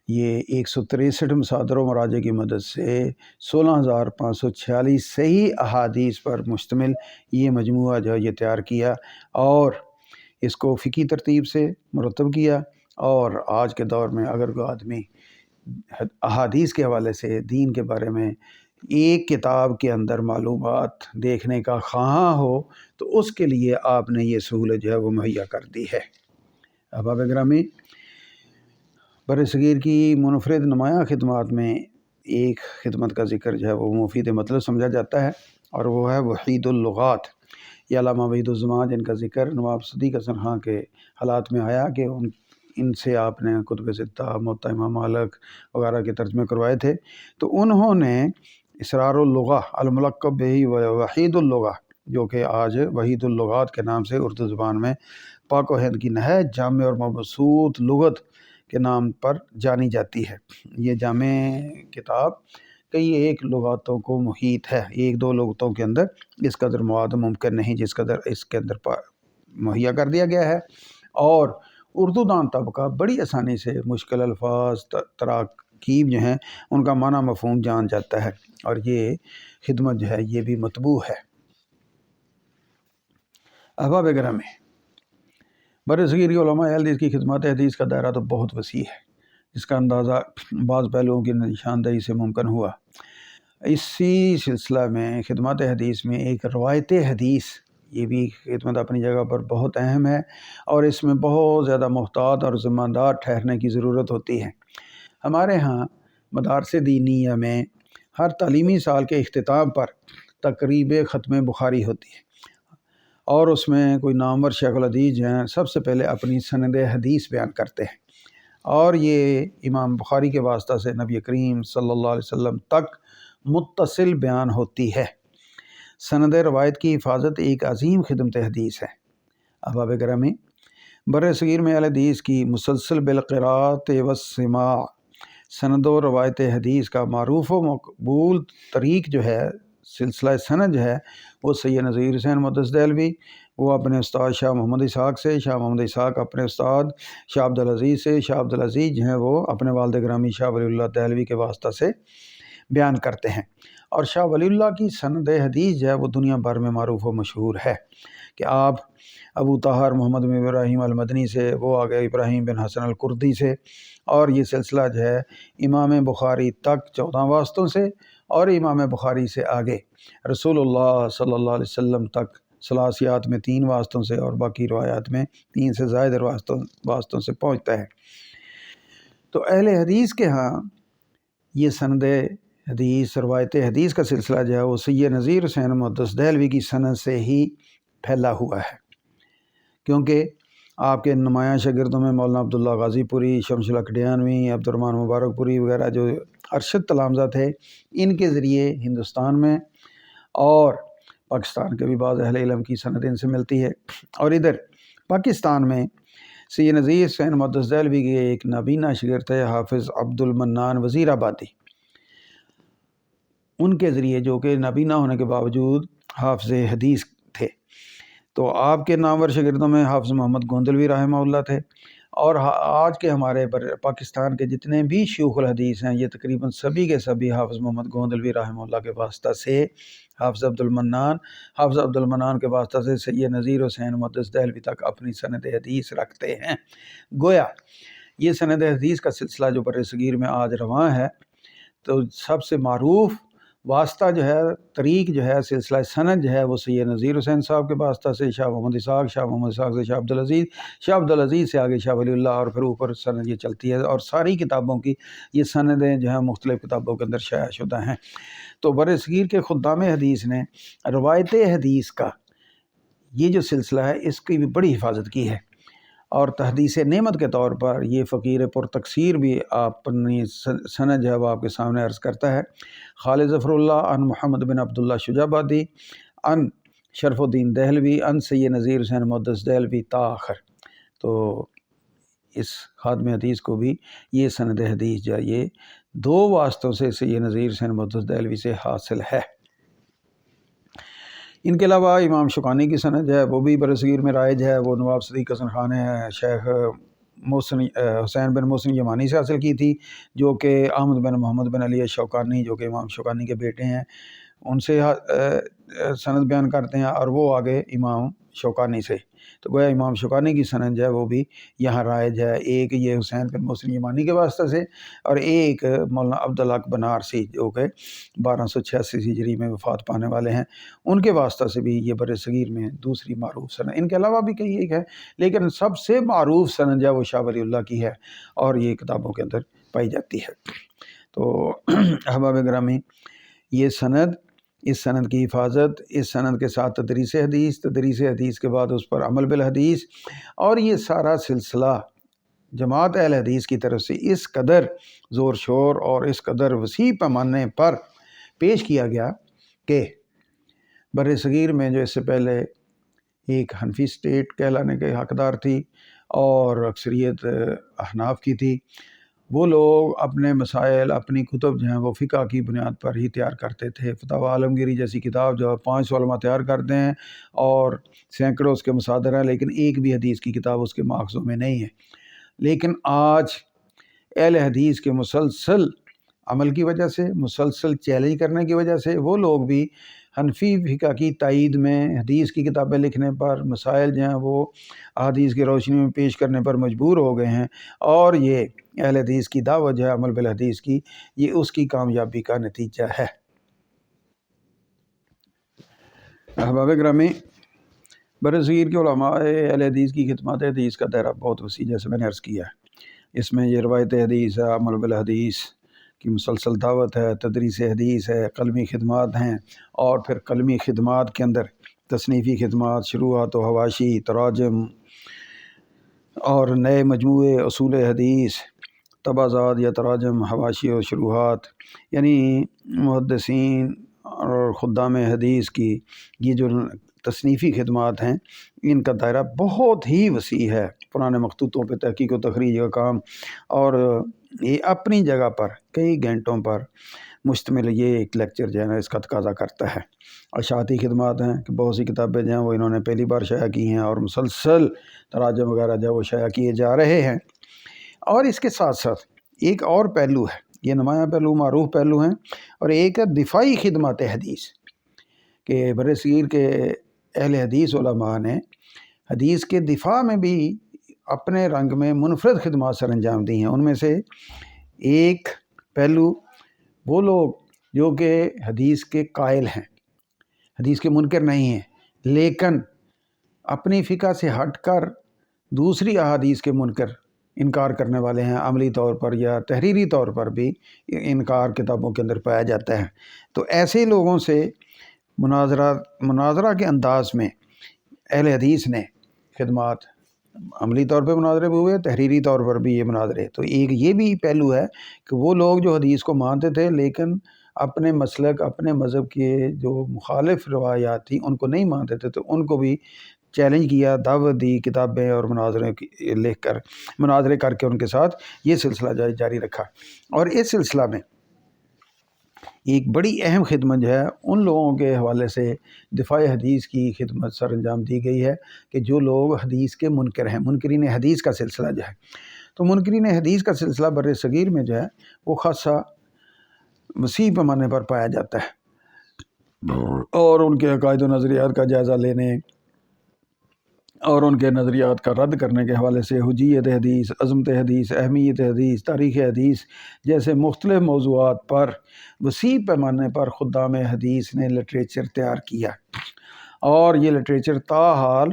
یہ 163 مصادر و مراجع کی مدد سے 16,546 صحیح احادیث پر مشتمل یہ مجموعہ جو ہے یہ تیار کیا، اور اس کو فقی ترتیب سے مرتب کیا۔ اور آج کے دور میں اگر کوئی آدمی احادیث کے حوالے سے دین کے بارے میں ایک کتاب کے اندر معلومات دیکھنے کا خواہاں ہو تو اس کے لیے آپ نے یہ سہولت جو ہے وہ مہیا کر دی ہے۔ احباب گرامی، بر صغیر کی منفرد نمایاں خدمات میں ایک خدمت کا ذکر جو ہے وہ مفید مطلب سمجھا جاتا ہے، اور وہ ہے وحید اللغات۔ یہ علامہ وحید الزمان جن کا ذکر نواب صدیق حسن خان کے حالات میں آیا کہ ان سے آپ نے کتب ستہ، موطا امام مالک وغیرہ کے ترجمے کروائے تھے، تو انہوں نے اسرار اللغہ الملقب بہ وحید اللغہ، جو کہ آج وحید اللغات کے نام سے اردو زبان میں پاک و ہند کی نہایت جامع اور مبسوط لغت کے نام پر جانی جاتی ہے۔ یہ جامع کتاب کئی ایک لغاتوں کو محیط ہے، 1-2 لغتوں کے اندر اس قدر مواد ممکن نہیں جس قدر اس کے اندر مہیا کر دیا گیا ہے، اور اردو دان طبقہ بڑی آسانی سے مشکل الفاظ، تراکیب جو ہیں ان کا معنی مفہوم جان جاتا ہے، اور یہ خدمت جو ہے یہ بھی مطبوع ہے۔ احباب گرامی، بر صغیر کی علماء حدیث کی خدمات حدیث کا دائرہ تو بہت وسیع ہے، جس کا اندازہ بعض پہلوؤں کی نشاندہی سے ممکن ہوا۔ اسی سلسلہ میں خدمات حدیث میں ایک روایت حدیث، یہ بھی خدمت اپنی جگہ پر بہت اہم ہے، اور اس میں بہت زیادہ محتاط اور ذمہ دار ٹھہرنے کی ضرورت ہوتی ہے۔ ہمارے ہاں مدارس دینیہ میں ہر تعلیمی سال کے اختتام پر تقریب ختم بخاری ہوتی ہے، اور اس میں کوئی نامور شیخ الحدیث جو ہیں سب سے پہلے اپنی سند حدیث بیان کرتے ہیں، اور یہ امام بخاری کے واسطہ سے نبی کریم صلی اللہ علیہ وسلم تک متصل بیان ہوتی ہے۔ سند روایت کی حفاظت ایک عظیم خدمت حدیث ہے۔ احباب گرامی، بر صغیر میں اہل حدیث کی مسلسل بالقراءۃ والسماع سند و روایت حدیث کا معروف و مقبول طریق جو ہے سلسلہ سند ہے وہ سید نذیر حسین محدث دہلوی، وہ اپنے استاد شاہ محمد اسحاق سے، شاہ محمد اسحاق اپنے استاد شاہ عبدالعزیز سے، شاہ عبدالعزیز جو ہیں وہ اپنے والد گرامی شاہ ولی اللہ دہلوی کے واسطہ سے بیان کرتے ہیں۔ اور شاہ ولی اللہ کی سند حدیث جو ہے وہ دنیا بھر میں معروف و مشہور ہے کہ آپ ابو طاہر محمد بن ابراہیم المدنی سے، وہ آگے ابراہیم بن حسن الکردی سے، اور یہ سلسلہ جو ہے امام بخاری تک 14 واسطوں سے، اور امام بخاری سے آگے رسول اللہ صلی اللہ علیہ وسلم تک ثلاثیات میں 3 واسطوں سے، اور باقی روایات میں 3 سے زائد واسطوں سے پہنچتا ہے۔ تو اہل حدیث کے ہاں یہ سند حدیث، روایت حدیث کا سلسلہ جو ہے وہ سید نذیر حسین محدث دہلوی کی سند سے ہی پھیلا ہوا ہے، کیونکہ آپ کے نمایاں شاگردوں میں مولانا عبداللہ غازی پوری، شمس الحق ڈیانوی، عبد الرحمن مبارک پوری وغیرہ جو ارشد تلامذہ تھے، ان کے ذریعے ہندوستان میں اور پاکستان کے بھی بعض اہل علم کی سند ان سے ملتی ہے۔ اور ادھر پاکستان میں سید نذیر حسین محدث دہلوی کے ایک نابینا شاگرد تھے حافظ عبد المنان وزیر آبادی، ان کے ذریعے، جو کہ نابینا ہونے کے باوجود حافظ حدیث تھے، تو آپ کے نامور شاگردوں میں حافظ محمد گوندلوی رحمہ اللہ تھے، اور آج کے ہمارے پاکستان کے جتنے بھی شیوخ الحدیث ہیں یہ تقریباً سبھی کے سبھی حافظ محمد گوندلوی رحمہ اللہ کے واسطہ سے، حافظ عبد المنان کے واسطہ سے سید نذیر حسین محدث دہلوی تک اپنی سند حدیث رکھتے ہیں۔ گویا یہ سند حدیث کا سلسلہ جو بر صغیر میں آج رواں ہے، تو سب سے معروف واسطہ جو ہے، طریق جو ہے، سلسلہ سند جو ہے وہ سید نذیر حسین صاحب کے واسطہ سے شاہ محمد اسحاق، شاہ محمد اسحاق سے شاہ عبدالعزیز، شاہ عبدالعزیز سے آگے شاہ ولی اللہ، اور پھر اوپر سند یہ چلتی ہے، اور ساری کتابوں کی یہ سندیں جو ہیں مختلف کتابوں کے اندر شائع شدہ ہیں۔ تو بر صغیر کے خدام حدیث نے روایت حدیث کا یہ جو سلسلہ ہے اس کی بھی بڑی حفاظت کی ہے، اور تحدیث نعمت کے طور پر یہ فقیر پر تقصیر بھی اپنی سند جو ہے وہ آپ کے سامنے عرض کرتا ہے۔ خالد ظفر اللہ عن محمد بن عبداللہ شجاع آبادی عن شرف الدین دہلوی عن سید نذیر حسین محدث دہلوی تا آخر۔ تو اس خادم حدیث کو بھی یہ سند حدیث جو ہے یہ 2 واسطوں سے سید نذیر حسین محدث دہلوی سے حاصل ہے۔ ان کے علاوہ امام شوکانی کی سند ہے وہ بھی برصغیر میں رائج ہے، وہ نواب صدیق حسن خان نے شیخ حسین بن محسن یمانی سے حاصل کی تھی، جو کہ احمد بن محمد بن علی شوکانی، جو کہ امام شوکانی کے بیٹے ہیں، ان سے سند بیان کرتے ہیں، اور وہ آگے امام شوکانی سے۔ تو گویا امام شوکانی کی سند جو ہے وہ بھی یہاں رائج ہے، ایک یہ حسین بن محسن یمانی کے واسطہ سے، اور ایک مولانا عبدالحق بنارسی جو کہ 1286 ہجری میں وفات پانے والے ہیں، ان کے واسطہ سے بھی یہ بر صغیر میں دوسری معروف سند۔ ان کے علاوہ بھی کئی ایک ہے، لیکن سب سے معروف سند جو ہے وہ شاہ ولی اللہ کی ہے، اور یہ کتابوں کے اندر پائی جاتی ہے۔ تو احباب گرامی، یہ سند، اس سند کی حفاظت، اس سند کے ساتھ تدریس حدیث کے بعد اس پر عمل بالحدیث، اور یہ سارا سلسلہ جماعت اہل حدیث کی طرف سے اس قدر زور شور اور اس قدر وسیع پیمانے پر پیش کیا گیا کہ بر صغیر میں جو اس سے پہلے ایک حنفی اسٹیٹ کہلانے کے حقدار تھی اور اکثریت احناف کی تھی، وہ لوگ اپنے مسائل، اپنی کتب جو ہیں وہ فقہ کی بنیاد پر ہی تیار کرتے تھے۔ فتاوی عالمگیری جیسی کتاب جو 500 علماء تیار کرتے ہیں اور سینکڑوں اس کے مصادر ہیں، لیکن ایک بھی حدیث کی کتاب اس کے ماخذوں میں نہیں ہے۔ لیکن آج اہل حدیث کے مسلسل عمل کی وجہ سے، مسلسل چیلنج کرنے کی وجہ سے، وہ لوگ بھی حنفی فقہ کی تائید میں حدیث کی کتابیں لکھنے پر، مسائل جو ہیں وہ احادیث کی روشنی میں پیش کرنے پر مجبور ہو گئے ہیں، اور یہ اہل حدیث کی دعوت جو ہے عمل بالحدیث کی، یہ اس کی کامیابی کا نتیجہ ہے۔ احباب گرامی، برصغیر کے علماء اہل حدیث کی خدمات حدیث کا دائرہ بہت وسیع، جیسے میں نے عرض کیا ہے۔ اس میں یہ روایت حدیث ہے، عمل بالحدیث کی مسلسل دعوت ہے، تدریس حدیث ہے، قلمی خدمات ہیں، اور پھر قلمی خدمات کے اندر تصنیفی خدمات، شروحات و حواشی، تراجم، اور نئے مجموعے اصول حدیث، تبازات یا تراجم، حواشی و شروحات، یعنی محدثین اور خدام حدیث کی یہ جو تصنیفی خدمات ہیں، ان کا دائرہ بہت ہی وسیع ہے۔ پرانے مخطوطوں پہ تحقیق و تخریج کا کام، اور یہ اپنی جگہ پر کئی گھنٹوں پر مشتمل یہ ایک لیکچر جو ہے نا اس کا تقاضا کرتا ہے۔ اشاعتی خدمات ہیں کہ بہت سی کتابیں جو ہیں وہ انہوں نے پہلی بار شائع کی ہیں اور مسلسل تراجم وغیرہ جو ہے وہ شائع کیے جا رہے ہیں۔ اور اس کے ساتھ ساتھ ایک اور پہلو ہے، یہ نمایاں پہلو معروف پہلو ہیں، اور ایک ہے دفاعی خدمات حدیث کہ برصغیر کے اہل حدیث علماء نے حدیث کے دفاع میں بھی اپنے رنگ میں منفرد خدمات سر انجام دی ہیں۔ ان میں سے ایک پہلو وہ لوگ جو کہ حدیث کے قائل ہیں، حدیث کے منکر نہیں ہیں، لیکن اپنی فقہ سے ہٹ کر دوسری احادیث کے منکر انکار کرنے والے ہیں، عملی طور پر یا تحریری طور پر بھی انکار کتابوں کے اندر پایا جاتا ہے۔ تو ایسے لوگوں سے مناظرہ کے انداز میں اہل حدیث نے خدمات، عملی طور پہ مناظرے بھی ہوئے، تحریری طور پر بھی یہ مناظرے۔ تو ایک یہ بھی پہلو ہے کہ وہ لوگ جو حدیث کو مانتے تھے لیکن اپنے مسلک، اپنے مذہب کے جو مخالف روایات تھیں ان کو نہیں مانتے تھے، تو ان کو بھی چیلنج کیا، دعوت دی، کتابیں اور مناظرے کر کے ان کے ساتھ یہ سلسلہ جاری رکھا۔ اور اس سلسلہ میں ایک بڑی اہم خدمت جو ہے ان لوگوں کے حوالے سے دفاع حدیث کی خدمت سر انجام دی گئی ہے کہ جو لوگ حدیث کے منکر ہیں، منکرین حدیث کا سلسلہ جو ہے۔ تو منکرین حدیث کا سلسلہ بر صغیر میں جو ہے وہ خاصا وسیع پیمانے پر پایا جاتا ہے، اور ان کے عقائد و نظریات کا جائزہ لینے اور ان کے نظریات کا رد کرنے کے حوالے سے حجیت حدیث، عظمت حدیث، اہمیت حدیث، تاریخ حدیث جیسے مختلف موضوعات پر وسیع پیمانے پر خدام حدیث نے لٹریچر تیار کیا، اور یہ لٹریچر تاحال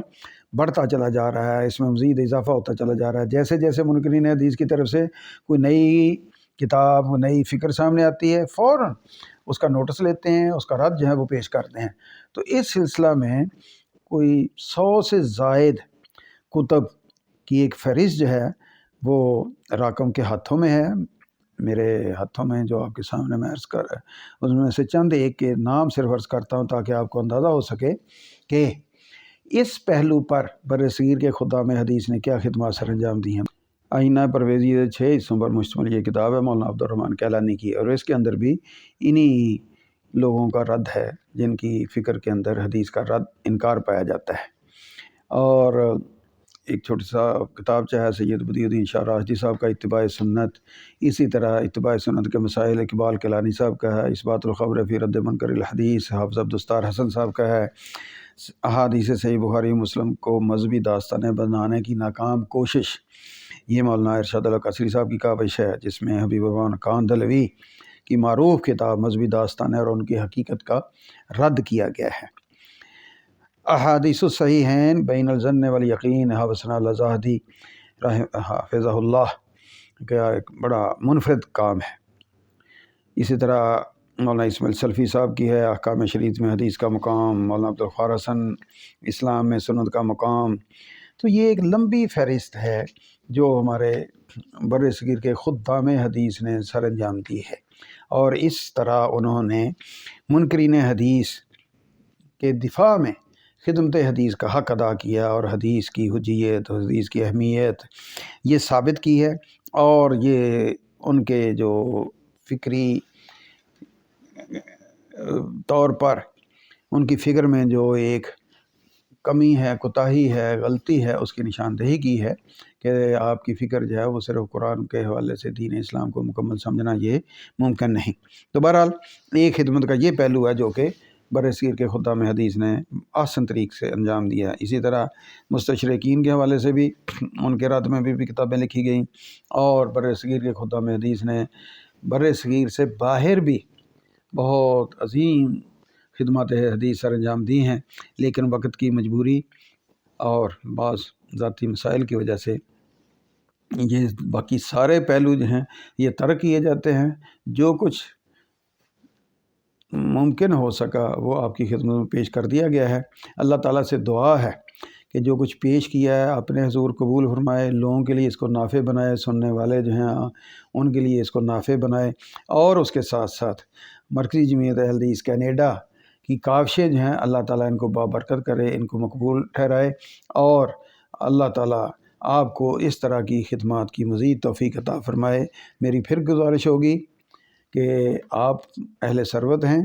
بڑھتا چلا جا رہا ہے، اس میں مزید اضافہ ہوتا چلا جا رہا ہے۔ جیسے جیسے منکرین حدیث کی طرف سے کوئی نئی کتاب، نئی فکر سامنے آتی ہے، فوراً اس کا نوٹس لیتے ہیں، اس کا رد جو ہے وہ پیش کرتے ہیں۔ تو اس سلسلہ میں کوئی 100 سے زائد کتب کی ایک فہرست جو ہے وہ راکم کے ہاتھوں میں ہے، میرے ہاتھوں میں جو آپ کے سامنے میں عرض کر اس میں سے چند ایک کے نام صرف عرض کرتا ہوں تاکہ آپ کو اندازہ ہو سکے کہ اس پہلو پر برصغیر کے خدام حدیث نے کیا خدمات سر انجام دی ہیں۔ آئینہ پرویزی 6 حصوں پر مشتمل یہ کتاب ہے مولانا عبدالرحمن کیلانی کی، اور اس کے اندر بھی انہی لوگوں کا رد ہے جن کی فکر کے اندر حدیث کا رد انکار پایا جاتا ہے۔ اور ایک چھوٹی سا کتاب چاہے سید بدیع الدین شاہ راشدی صاحب کا اتباع سنت، اسی طرح اتباع سنت کے مسائل اقبال کیلانی صاحب کا ہے، اثبات الخبر فی رد منکر الحدیث حافظ عبدالستار حسن صاحب کا ہے، احادیث صحیح بخاری مسلم کو مذہبی داستانیں بنانے کی ناکام کوشش، یہ مولانا ارشاد اللہ قصری صاحب کی کاوش ہے، جس میں حبیب الرحمن خان دہلوی کی معروف کتاب مذہبی داستانیں اور ان کی حقیقت کا رد کیا گیا ہے۔ احادیث الصحیحین بین الظن والیقین حافظ اللہ زاہدی حافظہ اللہ کا ایک بڑا منفرد کام ہے۔ اسی طرح مولانا اسماعیل سلفی صاحب کی ہے احکام شریعت میں حدیث کا مقام، مولانا عبدالغفار حسن اسلام میں سنت کا مقام۔ تو یہ ایک لمبی فہرست ہے جو ہمارے برصغیر کے خدام حدیث نے سر انجام دی ہے، اور اس طرح انہوں نے منکرین حدیث کے دفاع میں خدمت حدیث کا حق ادا کیا، اور حدیث کی حجیت، حدیث کی اہمیت یہ ثابت کی ہے، اور یہ ان کے جو فکری طور پر ان کی فکر میں جو ایک کمی ہے، کوتاہی ہے، غلطی ہے، اس کی نشاندہی کی ہے کہ آپ کی فکر جو ہے وہ صرف قرآن کے حوالے سے دین اسلام کو مکمل سمجھنا یہ ممکن نہیں۔ تو بہرحال ایک خدمت کا یہ پہلو ہے جو کہ برصغیر کے خدام حدیث نے آسن طریق سے انجام دیا۔ اسی طرح مستشرقین کے حوالے سے بھی ان کے رد میں بھی کتابیں لکھی گئیں، اور برصغیر کے خدام حدیث نے برصغیر سے باہر بھی بہت عظیم خدمات حدیث سر انجام دی ہیں، لیکن وقت کی مجبوری اور بعض ذاتی مسائل کی وجہ سے یہ باقی سارے پہلو جو ہیں یہ ترک کیے جاتے ہیں۔ جو کچھ ممکن ہو سکا وہ آپ کی خدمت میں پیش کر دیا گیا ہے۔ اللہ تعالیٰ سے دعا ہے کہ جو کچھ پیش کیا ہے اپنے حضور قبول فرمائے، لوگوں کے لیے اس کو نافع بنائے، سننے والے جو ہیں ان کے لیے اس کو نافع بنائے، اور اس کے ساتھ ساتھ مرکزی جمعیت اہل حدیث کینیڈا کی کاوشیں جو ہیں اللہ تعالیٰ ان کو بابرکت کرے، ان کو مقبول ٹھہرائے، اور اللہ تعالیٰ آپ کو اس طرح کی خدمات کی مزید توفیق عطا فرمائے۔ میری پھر گزارش ہوگی کہ آپ اہل ثروت ہیں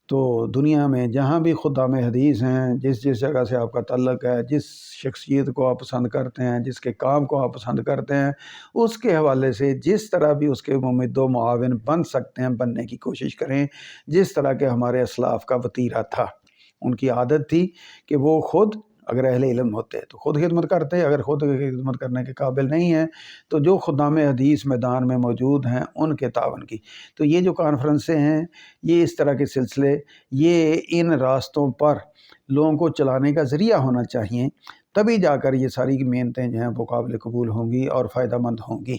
تو دنیا میں جہاں بھی خدام حدیث ہیں، جس جگہ سے آپ کا تعلق ہے، جس شخصیت کو آپ پسند کرتے ہیں، جس کے کام کو آپ پسند کرتے ہیں، اس کے حوالے سے جس طرح بھی اس کے ممد و معاون بن سکتے ہیں بننے کی کوشش کریں۔ جس طرح کے ہمارے اسلاف کا وتیرہ تھا، ان کی عادت تھی کہ وہ خود اگر اہل علم ہوتے تو خود خدمت کرتے، اگر خود خدمت کرنے کے قابل نہیں ہیں تو جو خدام حدیث میدان میں موجود ہیں ان کے تعاون کی۔ تو یہ جو کانفرنسیں ہیں، یہ اس طرح کے سلسلے، یہ ان راستوں پر لوگوں کو چلانے کا ذریعہ ہونا چاہیے، تبھی جا کر یہ ساری محنتیں جو ہیں وہ قابل قبول ہوں گی اور فائدہ مند ہوں گی۔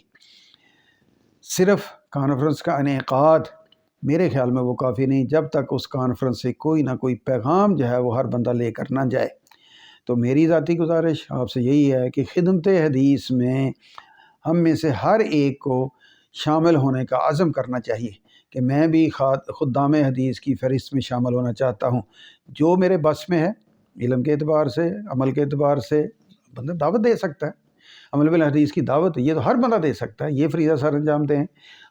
صرف کانفرنس کا انعقاد میرے خیال میں وہ کافی نہیں، جب تک اس کانفرنس سے کوئی نہ کوئی پیغام جو ہے وہ ہر بندہ لے کر نہ جائے۔ تو میری ذاتی گزارش آپ سے یہی ہے کہ خدمت حدیث میں ہم میں سے ہر ایک کو شامل ہونے کا عزم کرنا چاہیے کہ میں بھی خدام حدیث کی فہرست میں شامل ہونا چاہتا ہوں۔ جو میرے بس میں ہے، علم کے اعتبار سے، عمل کے اعتبار سے، بندہ دعوت دے سکتا ہے۔ عمل بالحدیث کی دعوت یہ تو ہر بندہ دے سکتا ہے، یہ فریضہ سر انجام دیں،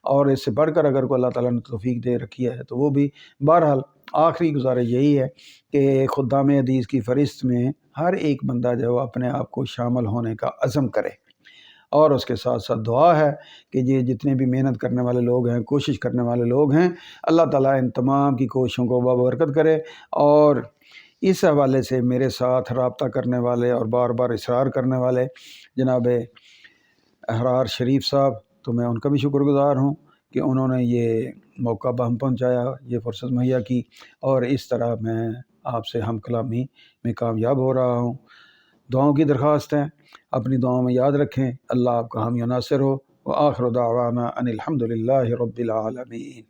اور اس سے بڑھ کر اگر کوئی اللہ تعالیٰ نے توفیق دے رکھی ہے تو وہ بھی۔ بہرحال آخری گزارش یہی ہے کہ خدام حدیث کی فہرست میں ہر ایک بندہ جو اپنے آپ کو شامل ہونے کا عزم کرے، اور اس کے ساتھ ساتھ دعا ہے کہ یہ جتنے بھی محنت کرنے والے لوگ ہیں، کوشش کرنے والے لوگ ہیں، اللہ تعالیٰ ان تمام کی کوششوں کو بابرکت کرے۔ اور اس حوالے سے میرے ساتھ رابطہ کرنے والے اور بار بار اصرار کرنے والے جناب احرار شریف صاحب، تو میں ان کا بھی شکر گزار ہوں کہ انہوں نے یہ موقع بہم پہنچایا، یہ فرصت مہیا کی، اور اس طرح میں آپ سے ہم کلامی میں کامیاب ہو رہا ہوں۔ دعاؤں کی درخواست ہے، اپنی دعاؤں میں یاد رکھیں۔ اللہ آپ کا حامی و ناصر ہو۔ وآخر دعوانا ان الحمد للہ رب العالمین۔